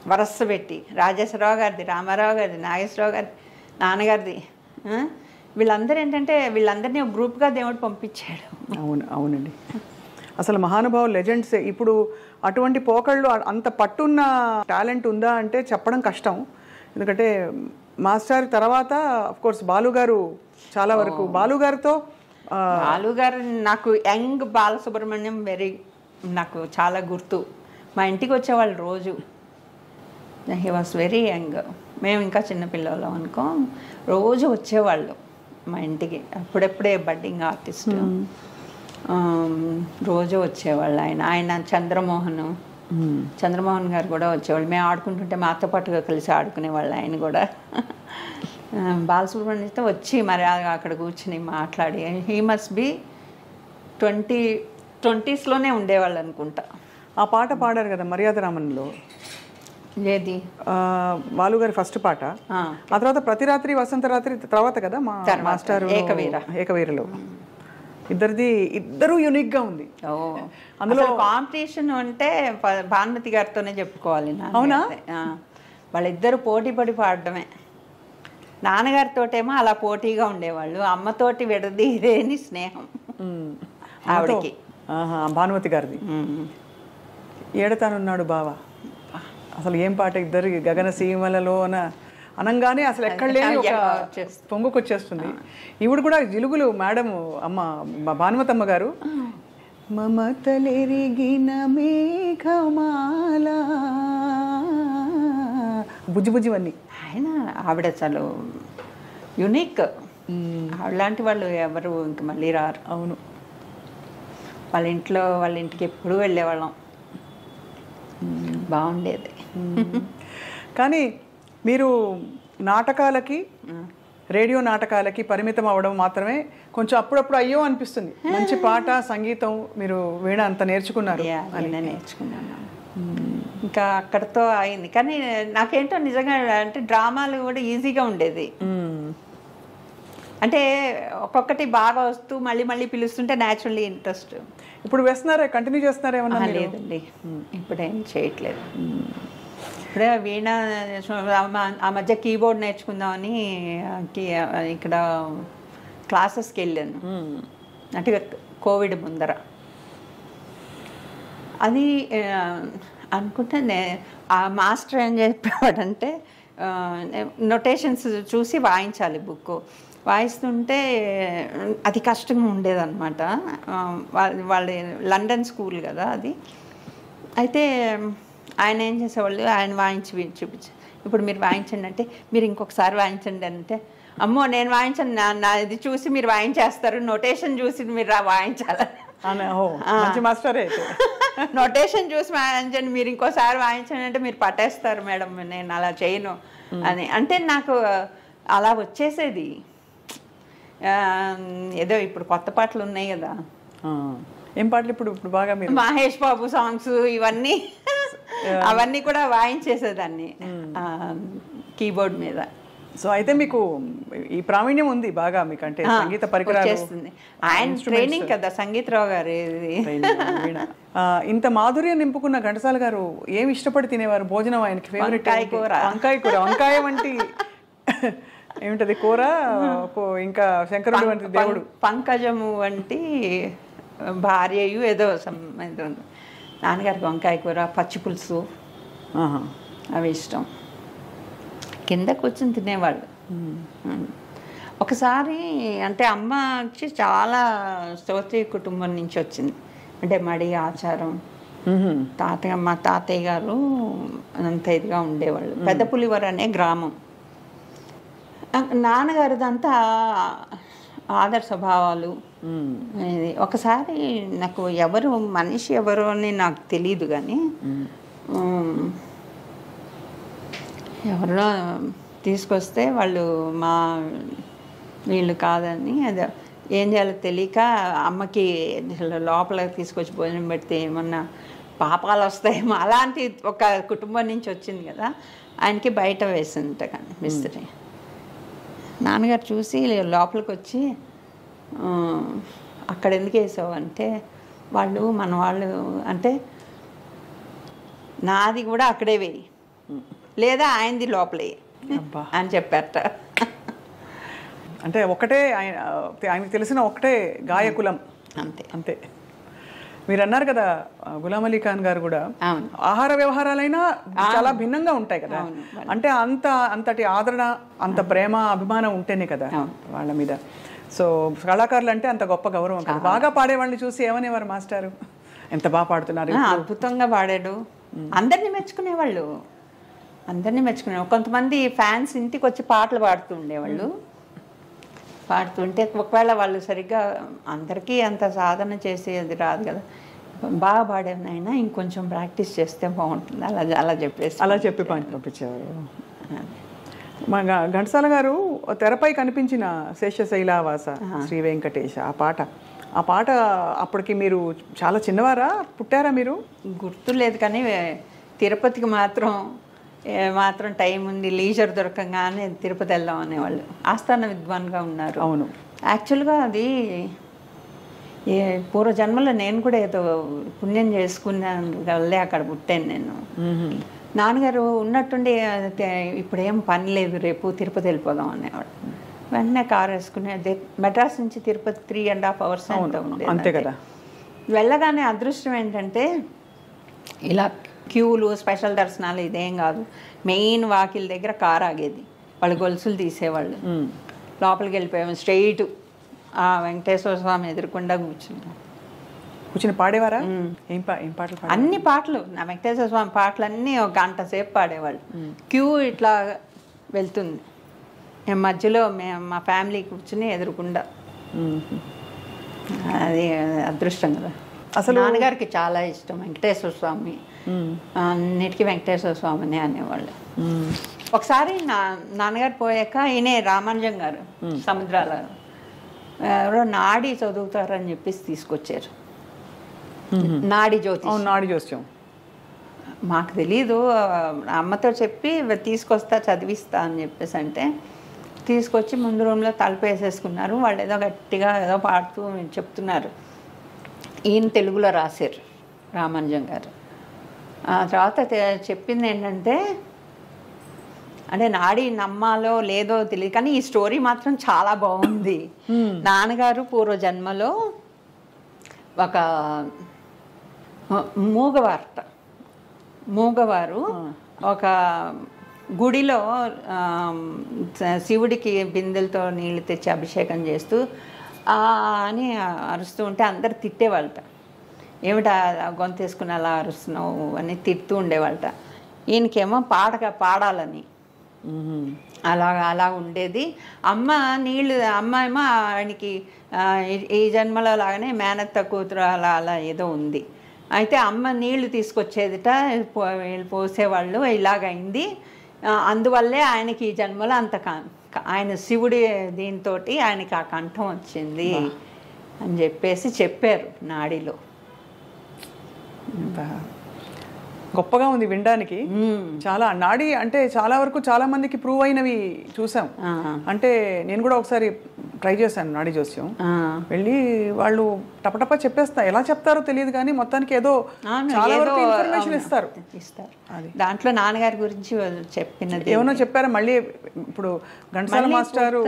వరస పెట్టి రాజేశ్వరరావు గారిది, రామారావు గారిది, నాగేశ్వరరావు గారిది, నాన్నగారిది. వీళ్ళందరూ ఏంటంటే వీళ్ళందరినీ ఒక గ్రూప్గా దేవుడు పంపించాడు. అవునండి. అసలు మహానుభావులు లెజెండ్స్. ఇప్పుడు అటువంటి పోకళ్ళు అంత పట్టున్న టాలెంట్ ఉందా అంటే చెప్పడం కష్టం. ఎందుకంటే మాస్టర్ తర్వాత అఫ్కోర్స్ బాలుగారు చాలా వరకు. బాలుగారితో బాలుగారు నాకు యంగ్ బాలసుబ్రహ్మణ్యం నాకు చాలా గుర్తు. మా ఇంటికి వచ్చేవాళ్ళు రోజు. He was very young. మేము ఇంకా చిన్నపిల్లలం అనుకో. రోజు వచ్చేవాళ్ళు మా ఇంటికి. అప్పుడెప్పుడే బడ్డింగ్ ఆర్టిస్ట్. రోజు వచ్చేవాళ్ళు. ఆయన చంద్రమోహన్ గారు కూడా వచ్చేవాళ్ళు. మేము ఆడుకుంటుంటే మాతో పాటుగా కలిసి ఆడుకునేవాళ్ళు. ఆయన కూడా బాలసుబ్రహ్మణ్యంతో వచ్చి మరి అక్కడ కూర్చుని మాట్లాడి. హీ మస్ట్ బి 20s ఉండేవాళ్ళు అనుకుంటా. ఆ పాట పాడారు కదా మర్యాద రామన్లో. ఏది? బాలుగారి ఫస్ట్ పాట. ఆ తర్వాత ప్రతి రాత్రి వసంత రాత్రి తర్వాత కదా మా మాస్టర్ ఏకవీరలో. ఇద్దరు యూనిక్ గా ఉంది. అందులో కాంపిటీషన్ అంటే భానుమతి గారితోనే చెప్పుకోవాలి. అవునా? వాళ్ళిద్దరు పోటీ పడి పాడడమే. నాన్నగారితోటేమో అలా పోటీగా ఉండేవాళ్ళు. అమ్మతోటి విడదీరేని స్నేహం ఆవిడకి. భానుమతి గారిది ఏడతానున్నాడు బావా. అసలు ఏం పాట! ఇద్దరు గగన సీమలలో అనంగానే అసలు ఎక్కడ లేని ఒక పొంగుకొచ్చేస్తుంది. ఈవిడ కూడా జిలుగులు మేడం అమ్మ భానుమతమ్మ గారు. మమతలెరిగిన మేఘమాల బుజ్జి బుజ్జివన్నీ. ఆవిడ అసలు యునిక్. అలాంటి వాళ్ళు ఎవరు ఇంక మళ్ళీ రారు. అవును. వాళ్ళ ఇంటికి ఎప్పుడు వెళ్ళేవాళ్ళం. బాగుండేది. కానీ మీరు నాటకాలకి, రేడియో నాటకాలకి పరిమితం అవ్వడం మాత్రమే కొంచెం అప్పుడప్పుడు అయ్యో అనిపిస్తుంది. మంచి పాట, సంగీతం మీరు వీణ అంత నేర్చుకున్నారు. నేర్చుకున్నాను. ఇంకా అక్కడతో అయింది. కానీ నాకేంటో నిజంగా అంటే డ్రామాలు కూడా ఈజీగా ఉండేది. అంటే ఒక్కొక్కటి బాగా వస్తూ మళ్ళీ మళ్ళీ పిలుస్తుంటే న్యాచురల్లీ ఇంట్రెస్ట్. ఇప్పుడు వేస్తున్నారా? కంటిన్యూ చేస్తున్నారా ఏమన్నా? లేదండి, ఇప్పుడేం చేయట్లేదు. ఇప్పుడే వీణ ఆ మధ్య కీబోర్డ్ నేర్చుకుందామని ఇక్కడ క్లాసెస్కి వెళ్ళాను. అంటే కోవిడ్ ముందర. అది అనుకుంటే ఆ మాస్టర్ ఏం చెప్పేవాడంటే నొటేషన్స్ చూసి వాయించాలి. బుక్ వాయిస్తుంటే అది కష్టంగా ఉండేదన్నమాట. వాళ్ళ లండన్ స్కూల్ కదా అది. అయితే ఆయన ఏం చేసేవాళ్ళు, ఆయన వాయించి చూపించి, ఇప్పుడు మీరు వాయించండి అంటే, మీరు ఇంకొకసారి వాయించండి అంటే, అమ్మో నేను వాయించండి, నా ఇది చూసి మీరు వాయించేస్తారు, నొటేషన్ చూసి మీరు వాయించాలని. నొటేషన్ చూసి వాయించండి, మీరు ఇంకోసారి వాయించండి అంటే మీరు పట్టేస్తారు మేడం, నేను అలా చేయను అని. అంటే నాకు అలా వచ్చేసేది. ఏదో ఇప్పుడు కొత్త పాటలు ఉన్నాయి కదా. ఏం పాటలు ఇప్పుడు బాగా? మీరు మహేష్ బాబు సాంగ్స్ ఇవన్నీ అవన్నీ కూడా వాయించేసేదాన్ని కీబోర్డ్ మీద. సో అయితే మీకు ఈ ప్రావీణ్యం ఉంది బాగా మీకు, అంటే సంగీత పరికరాలు చేస్తుంది. ఆయన ట్రైనింగ్ కదా సంగీతరావు గారు. ఇంత మాధుర్యం నింపుకున్న ఘంటసాల గారు ఏమి ఇష్టపడి తినేవారు భోజనం? ఆయనకి ఫేవరెట్ వంకాయ కూర. వంకాయ వంటి ఏమిటది కూర? ఇంకా శంకరుడు వంటి దేవుడు, పంకజము వంటి భార్యయు ఏదో నాన్నగారికి వంకాయ కూర, పచ్చి పులుసు అవి ఇష్టం. కింద కూర్చొని తినేవాళ్ళు. ఒకసారి అంటే అమ్మ వచ్చి చాలా స్తోత్రీయ కుటుంబం నుంచి వచ్చింది. అంటే మడి ఆచారం. మా తాతయ్య గారు అంత ఇదిగా ఉండేవాళ్ళు. పెద్ద పులివర అనే గ్రామం. నాన్నగారిదంతా ఆదర్శ స్వభావాలు. ఒకసారి నాకు మనిషి ఎవరు అని నాకు తెలియదు, కానీ ఎవరో తీసుకొస్తే వాళ్ళు వీళ్ళు కాదని, అది ఏం చేయాలో తెలియక అమ్మకి లోపలికి తీసుకొచ్చి భోజనం పెడితే ఏమన్నా పాపాలు వస్తాయేమో అలాంటి ఒక కుటుంబం నుంచి వచ్చింది కదా. ఆయనకి బయట వేసింది కానీ మిస్త్రీ. నాన్నగారు చూసి లోపలికి వచ్చి, అక్కడ ఎందుకు వేసావు అంటే, మన వాళ్ళు అంటే నాది కూడా అక్కడే వేయి, లేదా ఆయనది లోపలే అబ్బా. అని చెప్పారట. అంటే ఒకటే ఆయనకు తెలిసిన ఒకటే గాయకులం అంతే. అంతే. మీరు అన్నారు కదా గులాం అలీ ఖాన్ గారు కూడా అవును. ఆహార వ్యవహారాలైనా చాలా భిన్నంగా ఉంటాయి కదా. అంటే అంతటి ఆదరణ, అంత ప్రేమ, అభిమానం ఉంటేనే కదా వాళ్ళ మీద. సో కళాకారులు అంటే అంత గొప్ప గౌరవం కదా. బాగా పాడేవాళ్ళని చూసి ఏమనేవారు మాస్టారు? ఎంత బాగా పాడుతున్నారు, అద్భుతంగా పాడాడు. అందరినీ మెచ్చుకునేవాళ్ళు, అందరినీ మెచ్చుకునేవాళ్ళు. కొంతమంది ఫ్యాన్స్ ఇంటికి వచ్చి పాటలు పాడుతూ ఉండేవాళ్ళు. పాడుతుంటే ఒకవేళ వాళ్ళు సరిగ్గా అందరికీ అంత సాధన చేసేది రాదు కదా, బాగా పాడేనైనా ఇంకొంచెం ప్రాక్టీస్ చేస్తే బాగుంటుంది అలా చెప్పి పంపించేవారు. మా ఘంటసాల గారు తెరపై కనిపించిన శేషశైలావాస శ్రీ వెంకటేశ ఆ పాట అప్పటికి మీరు చాలా చిన్నవారా, పుట్టారా మీరు? గుర్తులేదు, కానీ తిరుపతికి మాత్రం టైం ఉంది, లీజర్ దొరకంగానే తిరుపతి వెళ్దాం అనేవాళ్ళు. ఆస్థాన విద్వాన్గా ఉన్నారు. అవును. యాక్చువల్గా అది పూర్వజన్మలో నేను కూడా ఏదో పుణ్యం చేసుకున్నాను వల్లే అక్కడ పుట్టాను నేను. నాన్నగారు ఉన్నట్టుండి ఇప్పుడేం పని లేదు, రేపు తిరుపతి వెళ్ళిపోదాం అనేవాడు. వెంటనే కారు వేసుకుని మెడ్రాస్ నుంచి తిరుపతి 3.5 hours అంతే కదా. వెళ్ళగానే అదృష్టం ఏంటంటే ఇలా క్యూలు, స్పెషల్ దర్శనాలు ఇదేం కాదు, మెయిన్ వాకిల్ దగ్గర కారు ఆగేది, వాళ్ళు గొలుసులు తీసేవాళ్ళు. లోపలికి వెళ్ళిపోయాము స్ట్రెయిట్, ఆ వెంకటేశ్వర స్వామి ఎదురుకుండా కూర్చుని పాడేవారా? ఏం పాటలు? అన్ని పాటలు, నా వెంకటేశ్వర స్వామి పాటలు అన్నీ 1 గంట సేపు పాడేవాళ్ళు. క్యూ ఇట్లా వెళ్తుంది, మేము మధ్యలో మా ఫ్యామిలీ కూర్చుని ఎదురుకుండా. అది అదృష్టం కదా. అసలు నాన్నగారికి చాలా ఇష్టం వెంకటేశ్వర స్వామి, అన్నిటికీ వెంకటేశ్వర స్వామిని అనేవాళ్ళు. ఒకసారి నాన్నగారు పోయాక ఈయనే రామానుజం గారు సముద్రాల ఎవరో నాడి చదువుతారని చెప్పేసి తీసుకొచ్చారు. నాడి జ్యోతిష్యం మాకు తెలీదు, అమ్మతో చెప్పి తీసుకొస్తా చదివిస్తా అని చెప్పేసి అంటే తీసుకొచ్చి ముందు రూమ్లో తలుపు వేసేసుకున్నారు. వాళ్ళు ఏదో గట్టిగా ఏదో పాడుతూ చెప్తున్నారు. ఈయన తెలుగులో రాశారు రామానుజం గారు. ఆ తర్వాత చెప్పింది ఏంటంటే, అంటే నాడి నమ్మాలో లేదో తెలియదు కానీ ఈ స్టోరీ మాత్రం చాలా బాగుంది. నాన్నగారు పూర్వజన్మలో ఒక మూగవారు ఒక గుడిలో శివుడికి బిందెలతో నీళ్ళు తెచ్చి అభిషేకం చేస్తూ అని అరుస్తూ ఉంటే అందరు తిట్టేవాళ్ళట. ఏమిటా గొంతేసుకుని అలా అరుస్తున్నావు అని తిడుతూ ఉండేవాళ్ళట. ఈయనకేమో పాడాలని అలా ఉండేది. అమ్మ ఏమో ఆయనకి ఈ జన్మలో లాగానే మేనత్త కూతురు అలా ఏదో ఉంది. అయితే అమ్మ నీళ్లు తీసుకొచ్చేదిట, పోసేవాళ్ళు, ఇలాగైంది. అందువల్లే ఆయనకి ఈ జన్మలో ఆయన శివుడి దీంతో ఆయనకి ఆ కంఠం వచ్చింది అని చెప్పారు నాడిలో. గొప్పగా ఉంది వినడానికి. చాలా నాడి అంటే చాలా వరకు చాలా మందికి ప్రూవ్ అయినవి చూసాం. అంటే నేను కూడా ఒకసారి ట్రై చేశాను నాడి జోస్యం. వెళ్ళి వాళ్ళు టపటపా చెప్పేస్తా, ఎలా చెప్తారో తెలియదు కానీ మొత్తానికి ఏదో చాలా వరకు ఇన్ఫర్మేషన్ ఇస్తారు. దాంట్లో నాన్నగారి గురించి చెప్పినది ఏమన్నా చెప్పారా? మళ్ళీ ఇప్పుడు ఘంటసాల మాస్టారు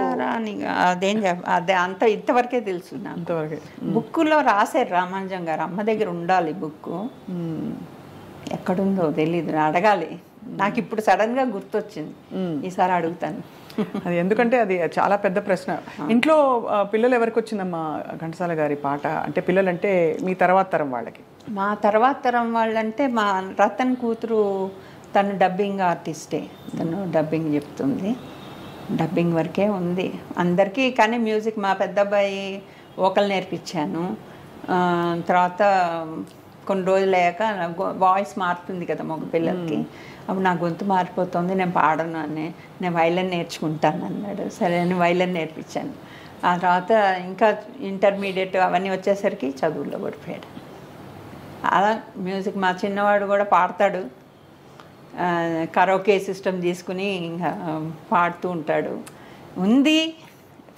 అదే ఇంతవరకే తెలుసు. ఇంతవరకే బుక్కులో రాశారు రామానుజం గారు. అమ్మ దగ్గర ఉండాలి బుక్, ఎక్కడుందో తెలీదు, అడగాలి. నాకు ఇప్పుడు సడన్ గా గుర్తొచ్చింది, ఈసారి అడుగుతాను. అది ఎందుకంటే అది చాలా పెద్ద ప్రశ్న. ఇంట్లో పిల్లలు ఎవరికి వచ్చిందమ్మా ఘంటసాల గారి పాట? అంటే పిల్లలంటే మీ తర్వాత తరం వాళ్ళకి. మా తర్వాత తరం వాళ్ళంటే మా రతన్ కూతురు, తను డబ్బింగ్ ఆర్టిస్టే, తను డబ్బింగ్ చెప్తుంది. డబ్బింగ్ వరకే ఉంది అందరికీ. కానీ మ్యూజిక్ మా పెద్ద అబ్బాయి వోకల్ నేర్పించాను. తర్వాత కొన్ని రోజులు అయ్యాక వాయిస్ మారుతుంది కదా మగ పిల్లలకి, అప్పుడు నా గొంతు మారిపోతుంది, నేను పాడను అని, నేను వైలన్ నేర్చుకుంటాను అన్నాడు. సరే అని వైలన్ నేర్పించాను. ఆ తర్వాత ఇంకా ఇంటర్మీడియట్ అవన్నీ వచ్చేసరికి చదువుల్లో పడిపోయాడు. అలా మ్యూజిక్ మా చిన్నవాడు కూడా పాడతాడు, కరోకే సిస్టమ్ తీసుకుని ఇంకా పాడుతూ ఉంటాడు. ఉంది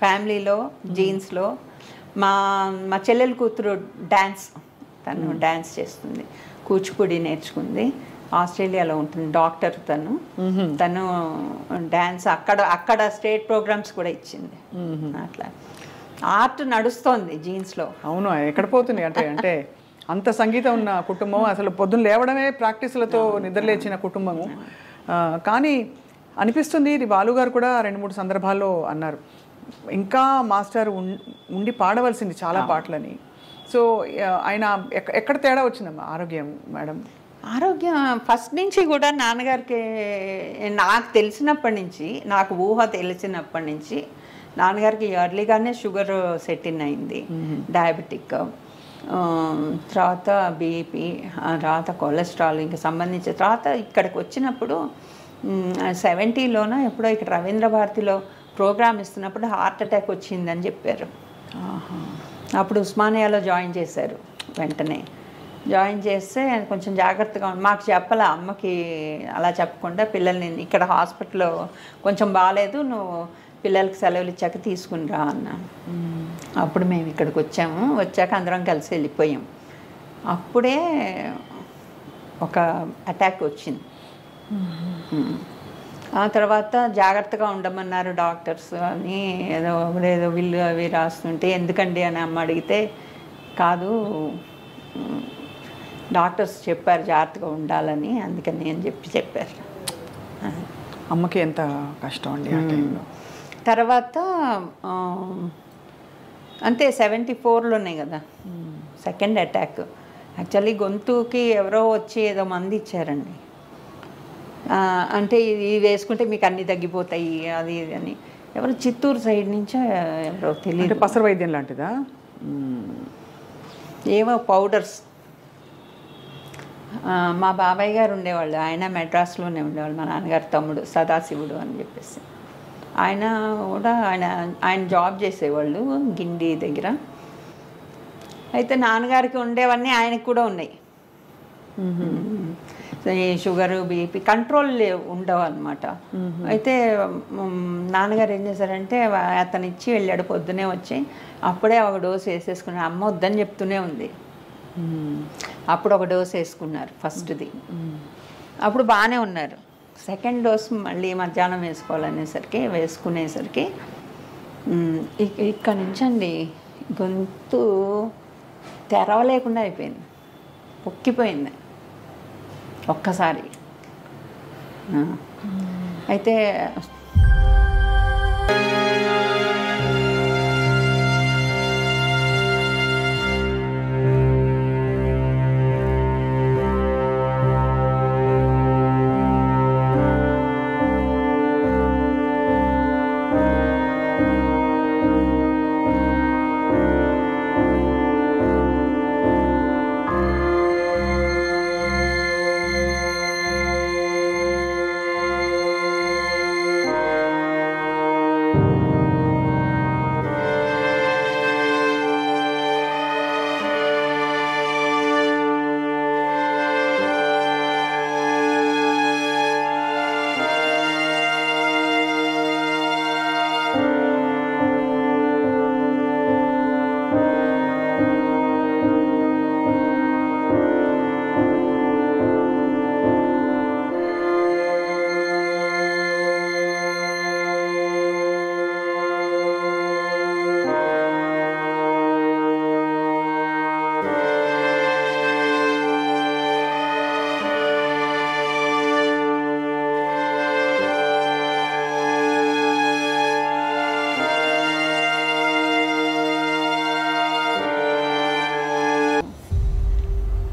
ఫ్యామిలీలో, జీన్స్లో. మా చెల్లెలు కూతురు తను డ్యాన్స్ చేస్తుంది, కూచిపూడి నేర్చుకుంది. ఆస్ట్రేలియాలో ఉంటుంది డాక్టర్. తను డ్యాన్స్ అక్కడ స్టేట్ ప్రోగ్రామ్స్ కూడా ఇచ్చింది. అట్లా ఆర్ట్ నడుస్తోంది జీన్స్లో. అవును, ఎక్కడ పోతుంది అంటే అంత సంగీతం ఉన్న కుటుంబం, అసలు పొద్దున్న లేవడమే ప్రాక్టీసులతో నిద్రలేచిన కుటుంబము. కానీ అనిపిస్తుంది, ఇది బాలుగారు కూడా 2-3 సందర్భాల్లో అన్నారు, ఇంకా మాస్టర్ ఉండి పాడవలసింది చాలా పాటలని. సో ఆయన ఎక్కడ తేడా వచ్చిందమ్మా ఆరోగ్యం మేడం? ఆరోగ్యం ఫస్ట్ నుంచి కూడా నాన్నగారికి, నాకు తెలిసినప్పటి నుంచి, నాకు ఊహ తెలిసినప్పటి నుంచి నాన్నగారికి ఎర్లీగానే షుగర్ సెట్ ఇన్ అయింది, డయాబెటిక్, తర్వాత బీపీ, తర్వాత కొలెస్ట్రాల్ ఇంకా సంబంధించి. తర్వాత ఇక్కడికి వచ్చినప్పుడు 70లోనో ఎప్పుడో ఇక్కడ రవీంద్ర భారతిలో ప్రోగ్రామ్ ఇస్తున్నప్పుడు హార్ట్ అటాక్ వచ్చిందని చెప్పారు. అప్పుడు ఉస్మానియాలో జాయిన్ చేశారు. వెంటనే జాయిన్ చేస్తే కొంచెం జాగ్రత్తగా మాకు చెప్పాల, అమ్మకి అలా చెప్పకుండా పిల్లల్ని ఇక్కడ హాస్పిటల్లో కొంచెం బాగాలేదు, నువ్వు పిల్లలకి సెలవులు ఇచ్చాక తీసుకుని రా అన్నాను. అప్పుడు మేము ఇక్కడికి వచ్చాక అందరం కలిసి వెళ్ళిపోయాం. అప్పుడే ఒక అటాక్ వచ్చింది. ఆ తర్వాత జాగ్రత్తగా ఉండమన్నారు డాక్టర్స్ అని, ఏదో విల్లు అవి రాస్తుంటే ఎందుకండి అని అమ్మ అడిగితే, కాదు డాక్టర్స్ చెప్పారు జాగ్రత్తగా ఉండాలని, అందుకని అని చెప్పారు. అమ్మకి ఎంత కష్టం అండి ఆ టైంలో. తర్వాత అంతే 74లోనే కదా సెకండ్ అటాక్. యాక్చువల్లీ గొంతుకి ఎవరో వచ్చి ఏదో మంది ఇచ్చారండి, అంటే ఇది వేసుకుంటే మీకు అన్నీ తగ్గిపోతాయి అది ఇది అని. ఎవరు చిత్తూరు సైడ్ నుంచో ఎవరో తెలియదు, పసర వైద్యం లాంటిదా, ఏమో పౌడర్స్. మా బాబాయ్ గారు ఉండేవాళ్ళు, ఆయన మెడ్రాస్లోనే ఉండేవాళ్ళు, మా నాన్నగారు తమ్ముడు సదాశివుడు అని చెప్పేసి. ఆయన కూడా ఆయన జాబ్ చేసేవాళ్ళు గిండి దగ్గర. అయితే నాన్నగారికి ఉండేవన్నీ ఆయనకు కూడా ఉన్నాయి. షుగరు బీపీ కంట్రోల్ ఉండవు అనమాట. అయితే నాన్నగారు ఏం చేశారంటే అతను ఇచ్చి వెళ్ళాడు, పొద్దునే వచ్చి అప్పుడే ఒక డోసు వేసేసుకున్నారు. అమ్మ వద్దని చెప్తూనే ఉంది, అప్పుడు ఒక డోసు వేసుకున్నారు ఫస్ట్ది. అప్పుడు బాగానే ఉన్నారు. సెకండ్ డోస్ మళ్ళీ మధ్యాహ్నం వేసుకునేసరికి ఇక్కడ నుంచి అండి గొంతు తెరవలేకుండా అయిపోయింది, పొక్కిపోయింది ఒక్కసారి. అయితే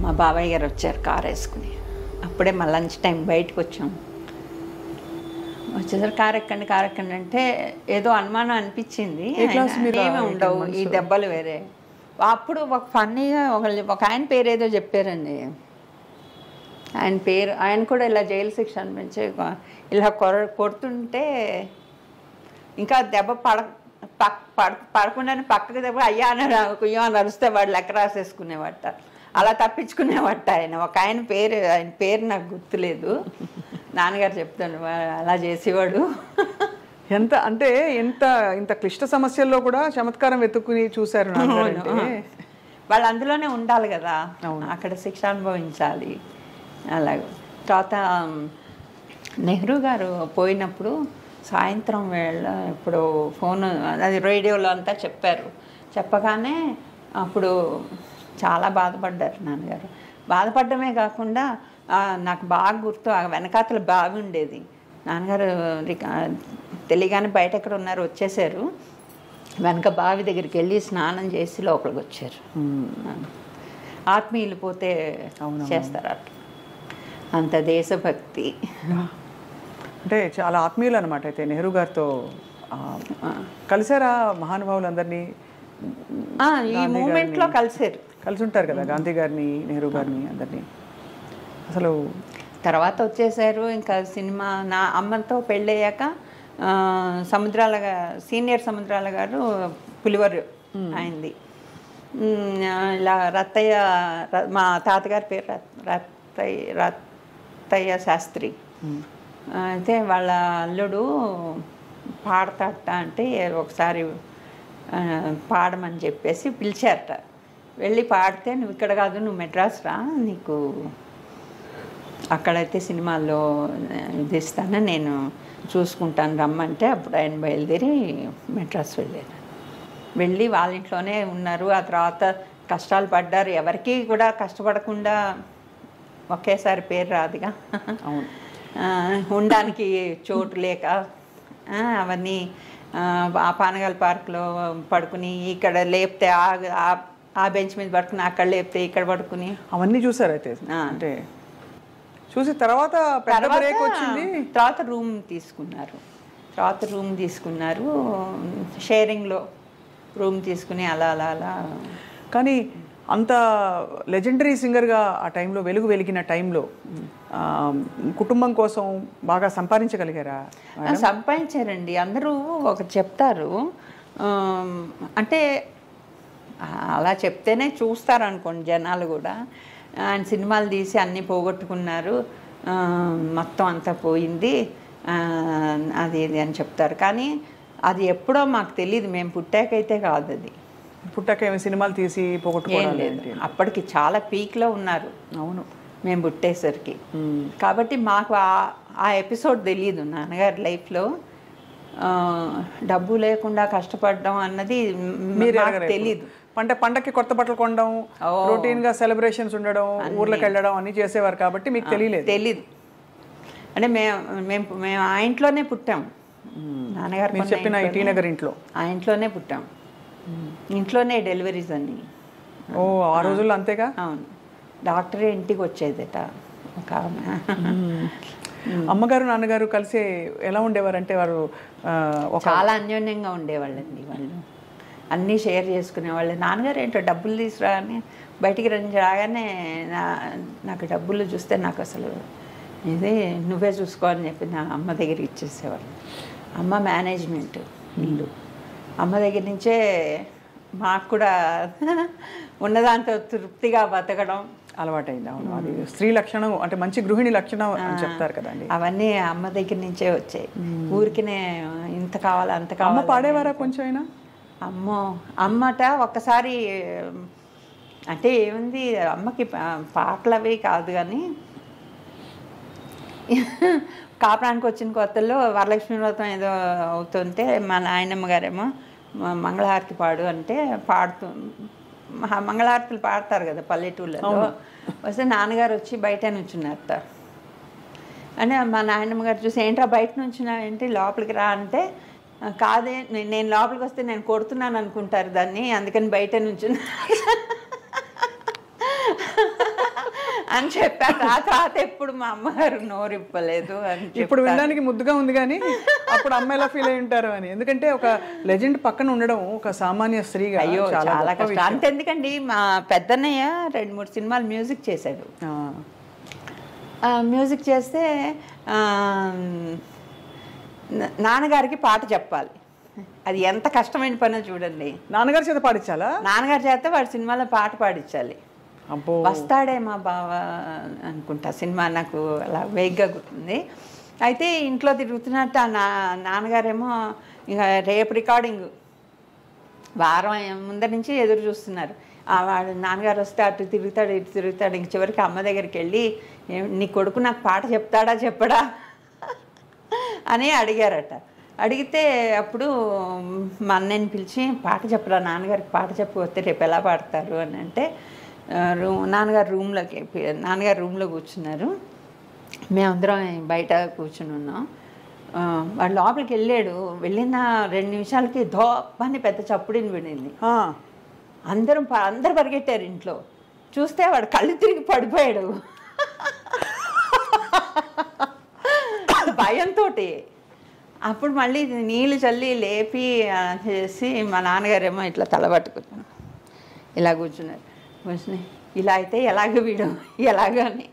మా బాబాయ్ గారు వచ్చారు కారు వేసుకుని. అప్పుడే మా లంచ్ టైం బయటకు వచ్చాం. వచ్చేసరికి కారు ఎక్కండి అంటే ఏదో అనుమానం అనిపించింది. ఏమీ ఉండవు ఈ దెబ్బలు వేరే. అప్పుడు ఒక ఫన్నీగా ఒక ఆయన పేరు ఏదో చెప్పారండి. ఆయన కూడా ఇలా జైలు శిక్ష అనిపించి ఇలా కొడుతుంటే ఇంకా దెబ్బ పడకుండానే పక్కకి దెబ్బ అయ్యా అని కుయ్యో అని అరిస్తే వాడు లెక్క రాసేసుకునేవాట, అలా తప్పించుకునేవాట ఆయన. ఒక ఆయన పేరు నాకు గుర్తులేదు, నాన్నగారు చెప్తాను అలా చేసేవాడు. ఇంత క్లిష్ట సమస్యల్లో కూడా చమత్కారం వెతుక్కుని చూశారు. వాళ్ళు అందులోనే ఉండాలి కదా, అక్కడ శిక్ష అనుభవించాలి. అలాగే తర్వాత నెహ్రూ గారు పోయినప్పుడు సాయంత్రం వేళ ఇప్పుడు ఫోన్ అది రేడియోలో అంతా చెప్పారు. చెప్పగానే అప్పుడు చాలా బాధపడ్డారు నాన్నగారు. బాధపడమే కాకుండా నాకు బాగా గుర్తు ఆ వెనకాతల బావి ఉండేది. నాన్నగారు తెలియగానే బయట ఎక్కడ ఉన్నారు వచ్చేసారు. వెనక బావి దగ్గరికి వెళ్ళి స్నానం చేసి లోపలికి వచ్చారు. ఆత్మీయులు పోతే చేస్తారు అట్లా. అంత దేశభక్తి. అంటే చాలా ఆత్మీయులు అనమాట. అయితే నెహ్రూ గారితో కలిసారా మహానుభావులందరినీ? ఈ మూమెంట్లో కలిసి ఉంటారు కదా గాంధీ గారిని, నెహ్రూ గారిని అందరినీ. అసలు తర్వాత వచ్చేసారు. ఇంకా సినిమా నా అమ్మతో పెళ్ళయ్యాక సీనియర్ సముద్రాల గారు పులివరు అయింది. ఇలా రత్తయ్య, మా తాతగారి పేరు రత్తయ్య శాస్త్రి. అయితే వాళ్ళ అల్లుడు పాడతాట అంటే ఒకసారి పాడమని చెప్పేసి పిలిచారట. వెళ్ళి పాడితే నువ్వు ఇక్కడ కాదు, నువ్వు మెడ్రాస్ రా, నీకు అక్కడైతే సినిమాల్లో ఇది ఇస్తాను, నేను చూసుకుంటాను రమ్మంటే అప్పుడు ఆయన బయలుదేరి మెడ్రాస్ వెళ్ళారు. వెళ్ళి వాళ్ళ ఇంట్లోనే ఉన్నారు. ఆ తర్వాత కష్టాలు పడ్డారు. ఎవరికి కూడా కష్టపడకుండా ఒకేసారి పేరు రాదుగా. ఉండడానికి చోటు లేక అవన్నీ ఆ పానగల్ పార్క్లో పడుకుని, ఇక్కడ లేపితే ఆ బెంచ్ మీద పడుకుని, అక్కడ లేపితే ఇక్కడ పడుకుని అవన్నీ చూసారు. అయితే అంటే చూసి తర్వాత రూమ్ తీసుకున్నారు. షేరింగ్లో రూమ్ తీసుకుని అలా అలా అలా. కానీ అంత లెజెండరీ సింగర్గా ఆ టైంలో వెలిగిన టైంలో కుటుంబం కోసం బాగా సంపాదించగలిగారా? సంపాదించారండి. అందరూ ఒకటి చెప్తారు, అంటే అలా చెప్తేనే చూస్తారు అనుకోండి జనాలు కూడా. ఆయన సినిమాలు తీసి అన్నీ పోగొట్టుకున్నారు, మొత్తం అంతా పోయింది అది ఇది అని చెప్తారు. కానీ అది ఎప్పుడో మాకు తెలియదు. మేము పుట్టాకైతే కాదు. అది పుట్టాక ఏమి సినిమాలు తీసి పోగొట్టుకోలేదు. అప్పటికి చాలా పీక్లో ఉన్నారు. అవును, మేము పుట్టేసరికి. కాబట్టి మాకు ఆ ఎపిసోడ్ తెలియదు. నాన్నగారి లైఫ్లో డబ్బు లేకుండా కష్టపడడం అన్నది మీకు తెలీదు. పండక్కి కొత్త బట్టలు కొనడం, రొటీన్ గా సెలబ్రేషన్స్ ఉండడం, ఊర్లకు వెళ్ళడం అన్ని చేసేవారు కాబట్టి మీకు తెలీదు. అంటే మేము ఆ ఇంట్లోనే పుట్టాం. నాన్నగారు చెప్పిన టీ నగర్ ఇంట్లో, ఆ ఇంట్లోనే పుట్టాం. ఇంట్లోనే డెలివరీస్ అన్ని. ఆ రోజుల్లో అంతేగా. అవును, డాక్టరే ఇంటికి వచ్చేదట ఒక ఆమె. అమ్మగారు నాన్నగారు కలిసి ఎలా ఉండేవారంటే వారు చాలా అన్యోన్యంగా ఉండేవాళ్ళండి. వాళ్ళు అన్నీ షేర్ చేసుకునేవాళ్ళు. నాన్నగారు ఏంటో డబ్బులు తీసుకురా అని బయటికి రాగానే నాకు డబ్బులు చూస్తే నాకు అసలు ఇది నువ్వే చూసుకో అని చెప్పి నా అమ్మ దగ్గరికి ఇచ్చేసేవాళ్ళు. అమ్మ మేనేజ్మెంట్ ఇల్లు, అమ్మ దగ్గర నుంచే మాకు కూడా ఉన్నదాంతో తృప్తిగా బతకడం అలవాటైంది. అవును, అది స్త్రీ లక్షణం, అంటే మంచి గృహిణి లక్షణం అని చెప్తారు కదండి. అవన్నీ అమ్మ దగ్గర నుంచే వచ్చాయి. ఊరికినే ఇంత కావాలి అంత కావాలి. అమ్మ పాడేవారా కొంచెం అయినా? అమ్మట ఒక్కసారి అంటే ఏముంది, అమ్మకి పాటలు అవి కాదు కానీ కాపురానికి వచ్చిన కొత్తల్లో వరలక్ష్మి వ్రతం ఏదో అవుతుంటే మా నాయనమ్మ గారేమో మంగళహారతి పాడు అంటే మంగళహారతులు పాడతారు కదా పల్లెటూళ్ళలో. వస్తే నాన్నగారు వచ్చి బయట నుంచున్నారట. అంటే మా నాయనమ్మ గారు చూసి ఏంట్రా బయట నుంచున్నా ఏంటి, లోపలికి రా అంటే కాదే నేను లోపలికి వస్తే నేను కొడుతున్నాను అనుకుంటారు దాన్ని, అందుకని బయట నుంచున్నా అని చెప్పారు. ఆ తర్వాత ఎప్పుడు మా అమ్మగారు నోరిప్పలేదు అని. ఇప్పుడు వినడానికి ముద్దుగా ఉంది కానీ అప్పుడు అమ్మ ఎలా ఫీల్ అయి ఉంటారు అని. ఎందుకంటే ఒక లెజెండ్ పక్కన ఉండడం ఒక సామాన్య స్త్రీగా అయ్యో చాలా కష్టం. అంతెందుకండి, మా పెద్దన్నయ్య 2-3 సినిమాలు మ్యూజిక్ చేశాడు. మ్యూజిక్ చేస్తే నాన్నగారికి పాట చెప్పాలి. అది ఎంత కష్టమైన పనో చూడండి. నాన్నగారి చేత పాడించాలా? నాన్నగారి చేత వాడి సినిమాలో పాట పాడించాలి. వస్తాడే మా బావ అనుకుంటా సినిమా, నాకు అలా వేగ్గా గుర్తుంది. అయితే ఇంట్లో తిరుగుతున్నట్టు ఆ నాన్నగారేమో ఇక రేపు రికార్డింగ్ వారం ముందర నుంచి ఎదురు చూస్తున్నారు. వాడు నాన్నగారు వస్తే అటు తిరుగుతాడు ఇటు తిరుగుతాడు. ఇంక చివరికి అమ్మ దగ్గరికి వెళ్ళి నీ కొడుకు నాకు పాట చెప్తాడా చెప్పడా అని అడిగారట. అడిగితే అప్పుడు మా అన్నయ్యని పిలిచి పాట చెప్పరా నాన్నగారికి పాట చెప్పకపోతే రేపు ఎలా పాడతారు అని అంటే నాన్నగారు రూమ్లో కూర్చున్నారు. మేమందరం బయట కూర్చుని ఉన్నాం. వాడు లోపలికి వెళ్ళాడు. వెళ్ళిన 2 నిమిషాలకి ధోపని పెద్ద చప్పుడిని వినింది. అందరూ పరిగెట్టారు ఇంట్లో. చూస్తే వాడు కళ్ళు తిరిగి పడిపోయాడు భయంతో. అప్పుడు మళ్ళీ నీళ్ళు చల్లి లేపి చేసి మా నాన్నగారేమో ఇట్లా తలబట్టుకున్నాను, ఇలా కూర్చున్నారు. ఇలా అయితే వీడు ఎలాగో అని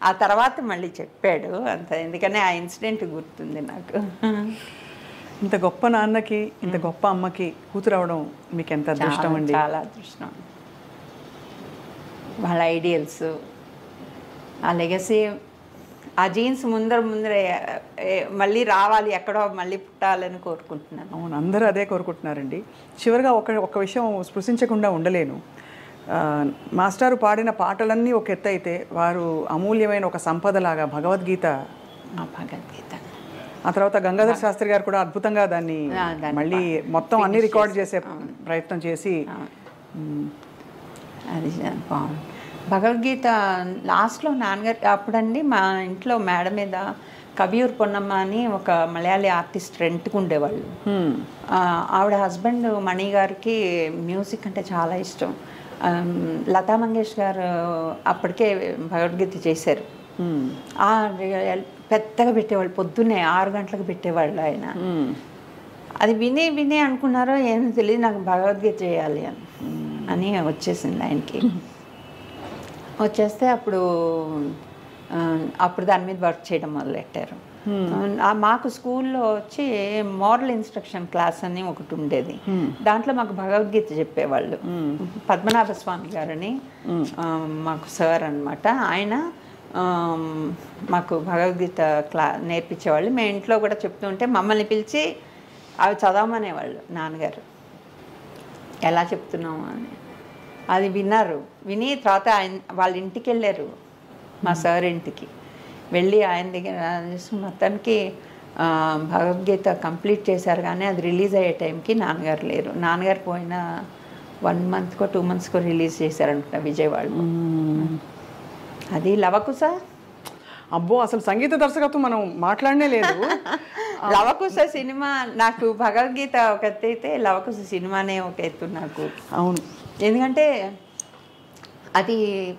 ఆ తర్వాత మళ్ళీ చెప్పాడు అంత. ఎందుకని ఆ ఇన్సిడెంట్ గుర్తుంది నాకు. ఇంత గొప్ప నాన్నకి ఇంత గొప్ప అమ్మకి కూతురు అవడం మీకు ఎంత అదృష్టం అండి. చాలా అదృష్టం. వాళ్ళ ఐడియల్స్, ఆ లెగసీ, ఆ జీన్స్ ముందరే మళ్ళీ రావాలి, ఎక్కడో మళ్ళీ పుట్టాలని కోరుకుంటున్నాను. అవును, అందరూ అదే కోరుకుంటున్నారండి. చివరిగా ఒక విషయం స్పృశించకుండా ఉండలేను. మాస్టారు పాడిన పాటలన్నీ ఒక ఎత్తు అయితే వారు అమూల్యమైన ఒక సంపదలాగా భగవద్గీత, ఆ తర్వాత గంగాధర్ శాస్త్రి గారు కూడా అద్భుతంగా దాన్ని మళ్ళీ మొత్తం అన్ని రికార్డ్ చేసే ప్రయత్నం చేసి అది బాగుంది. భగవద్గీత లాస్ట్లో నాన్నగారు అప్పుడండి మా ఇంట్లో మేడ మీద కవియూర్ పొన్నమ్మ అని ఒక మలయాళీ ఆర్టిస్ట్ రెంట్కి ఉండేవాళ్ళు. ఆవిడ హస్బెండ్ మణి గారికి మ్యూజిక్ అంటే చాలా ఇష్టం. లతా మంగేష్ గారు అప్పటికే భగవద్గీత చేశారు. పెద్దగా పెట్టేవాళ్ళు, పొద్దున్నే 6 గంటలకు పెట్టేవాళ్ళు ఆయన. అది విని అనుకున్నారో ఏమో తెలియదు, నాకు భగవద్గీత చేయాలి అని వచ్చేసింది ఆయనకి. వచ్చేస్తే అప్పుడు దాని మీద వర్క్ చేయడం మొదలెట్టారు. మాకు స్కూల్లో వచ్చి మోరల్ ఇన్స్ట్రక్షన్ క్లాస్ అని ఒకటి ఉండేది. దాంట్లో మాకు భగవద్గీత చెప్పేవాళ్ళు. పద్మనాభ స్వామి గారని మాకు సార్ అనమాట. ఆయన మాకు భగవద్గీత నేర్పించేవాళ్ళు. మేము ఇంట్లో కూడా చెప్తుంటే మమ్మల్ని పిలిచి అవి చదవమనేవాళ్ళు నాన్నగారు, ఎలా చెప్తున్నాము అని. అది విన్నారు. విని తర్వాత వాళ్ళ ఇంటికి వెళ్ళారు, మా సార్ ఇంటికి వెళ్ళి ఆయన దగ్గర మొత్తానికి భగవద్గీత కంప్లీట్ చేశారు. కానీ అది రిలీజ్ అయ్యే టైంకి నాన్నగారు లేరు. నాన్నగారు పోయిన 1 మంత్కో 2 మంత్స్కో రిలీజ్ చేశారనుకుంటా విజయవాడలో. అది లవకుశ. అబ్బో, అసలు సంగీత దర్శకత్వం మనం మాట్లాడనే లేదు. లవకుశ సినిమా నాకు, భగవద్గీత ఒక ఎత్తు అయితే లవకుశ సినిమానే ఒక ఎత్తు నాకు. అవును, ఎందుకంటే అది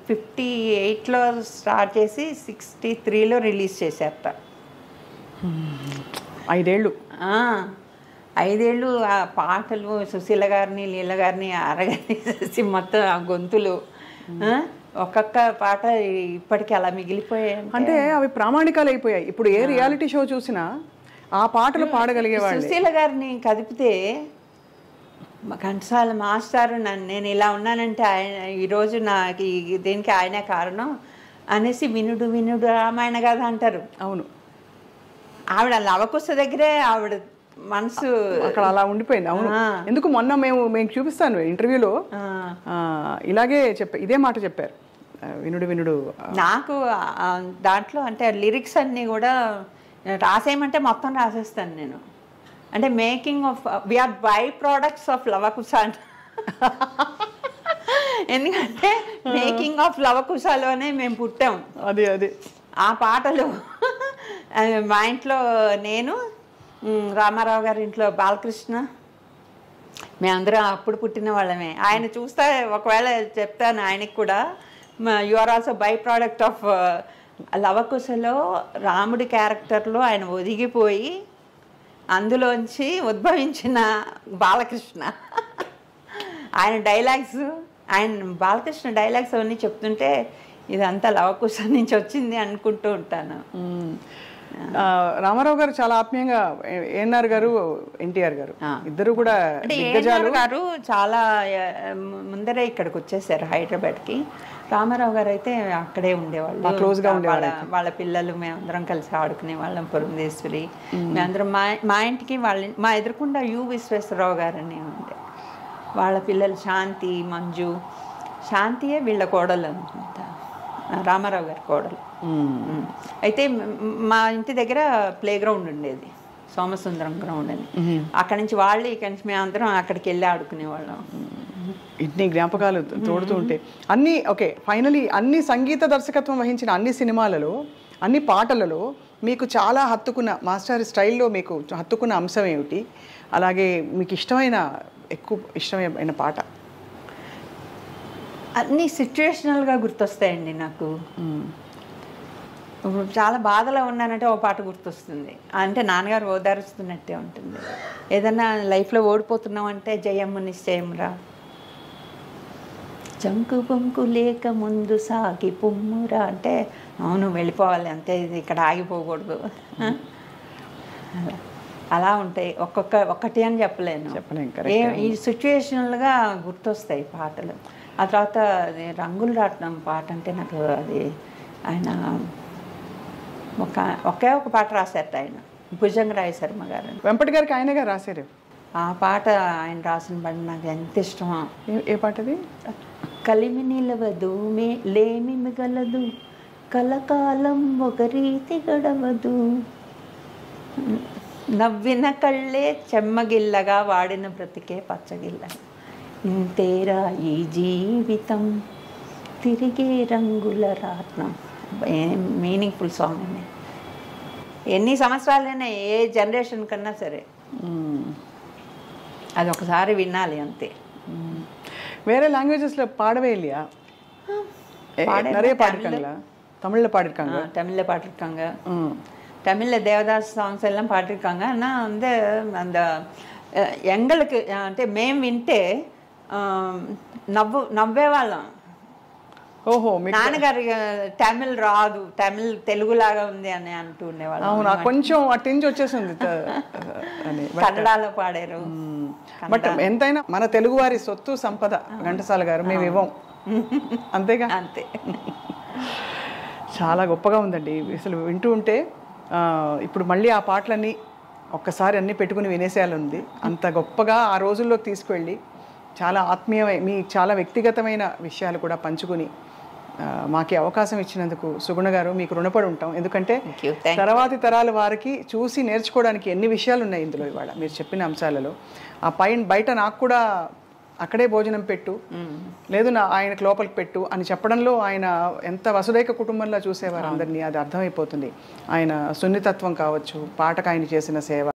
58లో స్టార్ట్ చేసి 63లో రిలీజ్ చేశారట. 5 ఏళ్ళు. 5 ఏళ్ళు ఆ పాటలు, సుశీల గారిని లీల గారిని అరగేసి మొత్తం ఆ గొంతులు, ఒక్కొక్క పాట ఇప్పటికీ అలా మిగిలిపోయాయి. అంటే అవి ప్రామాణికాలు అయిపోయాయి. ఇప్పుడు ఏ రియాలిటీ షో చూసినా ఆ పాటలు పాడగలిగేవాళ్ళు. సుశీల గారిని కదిపితే ఘంటసాల మాస్టారు నేను ఇలా ఉన్నానంటే ఆయన ఈరోజు నాకు దీనికి ఆయనే కారణం అనేసి వినుడు రామాయణ గాథ అంటారు. అవును, ఆవిడ లవకుశ దగ్గరే ఆవిడ మనసు అక్కడ అలా ఉండిపోయింది. అవును, ఎందుకు మొన్న మేము చూపిస్తాను ఇంటర్వ్యూలో ఇలాగే ఇదే మాట చెప్పారు, వినుడు. నాకు దాంట్లో అంటే లిరిక్స్ అన్నీ కూడా రాసేయమంటే మొత్తం రాసేస్తాను నేను. అంటే making of VR by products of Lavakusha. ఎందుకంటే మేకింగ్ ఆఫ్ లవకుశలోనే మేము పుట్టాం. అది ఆ పాటలు మా ఇంట్లో నేను, రామారావు గారి ఇంట్లో బాలకృష్ణ, మేమందరం అప్పుడు పుట్టిన వాళ్ళమే. ఆయన చూస్తే ఒకవేళ చెప్తాను ఆయనకి కూడా, you are also by product of లవకుశలో రాముడి క్యారెక్టర్లో ఆయన ఒదిగిపోయి అందులోంచి ఉద్భవించిన బాలకృష్ణ. ఆయన డైలాగ్స్, బాలకృష్ణ డైలాగ్స్ అవన్నీ చెప్తుంటే ఇదంతా లవకుశ నుంచి వచ్చింది అనుకుంటూ ఉంటాను. రామారావు గారు చాలా ఆత్మీయంగా, ఏఎన్ఆర్ గారు, ఎన్టీఆర్ గారు ఇద్దరు కూడా ఏఎన్ఆర్ గారు చాలా ముందరే ఇక్కడికి వచ్చేసారు హైదరాబాద్కి. రామారావు గారు అయితే అక్కడే ఉండేవాళ్ళు, క్లోజ్గా ఉండేవాళ్ళు. వాళ్ళ పిల్లలు మేమందరం కలిసి ఆడుకునే వాళ్ళం. పురంధేశ్వరి మేమందరం మా ఇంటికి మా ఎదురుకుండా యు విశ్వేశ్వరరావు గారు అని ఉండే, వాళ్ళ పిల్లలు శాంతి, మంజు, శాంతియే వీళ్ళ కోడలు అనుకుంటా, రామారావు గారి కోడలు. అయితే మా ఇంటి దగ్గర ప్లే గ్రౌండ్ ఉండేది, సోమసుందరం గ్రౌండ్ అని. అక్కడి నుంచి వాళ్ళు ఇక్కడి నుంచి మేమందరం అక్కడికి వెళ్ళి ఆడుకునేవాళ్ళం. ఇన్ని జ్ఞాపకాలు తోడుతూ ఉంటే అన్నీ ఓకే. ఫైనలీ అన్ని సంగీత దర్శకత్వం వహించిన అన్ని సినిమాలలో, అన్ని పాటలలో మీకు చాలా హత్తుకున్న మాస్టర్ స్టైల్లో మీకు హత్తుకున్న అంశం ఏమిటి? అలాగే మీకు ఎక్కువ ఇష్టమైన పాట? అన్నీ సిచ్యువేషనల్గా గుర్తొస్తాయండి నాకు. చాలా బాధలో ఉన్నానంటే ఓ పాట గుర్తొస్తుంది, అంటే నాన్నగారు ఓదారుస్తున్నట్టే ఉంటుంది. ఏదన్నా లైఫ్లో ఓడిపోతున్నామంటే జయమ్మ నిశ్చయమురా, చంకు పొంకు లేక ముందు సాగి పొమ్మురా అంటే అవును వెళ్ళిపోవాలి అంతే, ఇది ఇక్కడ ఆగిపోకూడదు. అలా ఉంటాయి. ఒక్కటి అని చెప్పలేను. ఈ సిచ్యువేషనల్గా గుర్తొస్తాయి పాటలు. ఆ తర్వాత అది రంగులు రాట్నం పాట అంటే నాకు అది ఆయన ఒకే ఒక పాట రాశారట ఆయన, భుజంగరాయ శర్మ గారు. వెంపటి గారికి ఆయనగా రాశారు ఆ పాట. ఆయన రాసిన పాట నాకు ఎంత ఇష్టమో. ఏ పాటది? కలిమి నిలవదు లేమి మిగలదు, కలకాలం ఒక రీతి గడవదు, నవ్విన కళ్ళే చెమ్మగిల్లగా వాడిన బ్రతికే పచ్చగిల్ల, ఇంతేరా ఈ జీవితం తిరిగే రంగుల రాట్నం. మీనింగ్ఫుల్ సాంగ్ అండి. ఎన్ని సంవత్సరాలైనా ఏ జనరేషన్ కన్నా సరే అది ఒకసారి వినాలి అంతే. வேற லாங்குவேஜஸ்ல பாடவே இல்லையா? நிறைய பாடிருக்காங்களா? தமிழ்ல பாடிருக்காங்க, தமிழ்ல பாடிருக்காங்க, தமிழ்ல தேவதாஸ் சாங்ஸ் எல்லாம் பாடிருக்காங்க. ஆனால் வந்து அந்த எங்களுக்கு అంటే మేము వింటే నవ్వేవాళ్ళం. ఓహో, నాన్నగారి తమిళ్ రాదు, తమిళ్ తెలుగులాగా ఉంది అని అంటూ ఉండేవాళ్ళు. అవునా, కొంచెం అటెంజ్ వచ్చేసింది కన్నడలో పాడారు. బట్ ఎంతైనా మన తెలుగు వారి సొత్తు సంపద ఘంటసాల గారు, మేము ఇవ్వం అంతేగా. అంతే. చాలా గొప్పగా ఉందండి అసలు వింటూ ఉంటే. ఇప్పుడు మళ్ళీ ఆ పాటలన్నీ ఒక్కసారి అన్నీ పెట్టుకుని వినేసేయాలని, అంత గొప్పగా ఆ రోజుల్లోకి తీసుకువెళ్ళి చాలా ఆత్మీయమై మీ చాలా వ్యక్తిగతమైన విషయాలు కూడా పంచుకుని మాకు అవకాశం ఇచ్చినందుకు సుగుణ గారు మీకు రుణపడి ఉంటాం. ఎందుకంటే తర్వాతి తరాల వారికి చూసి నేర్చుకోవడానికి ఎన్ని విషయాలు ఉన్నాయి ఇందులో. ఇవాళ మీరు చెప్పిన అంశాలలో ఆ బయట నాకు కూడా అక్కడే భోజనం పెట్టు, లేదు ఆయనకు లోపలికి పెట్టు అని చెప్పడంలో ఆయన ఎంత వసుదైక కుటుంబంలో చూసేవారు అందరినీ, అది అర్థమైపోతుంది. ఆయన సున్నితత్వం కావచ్చు, పాటకు ఆయన చేసిన సేవ.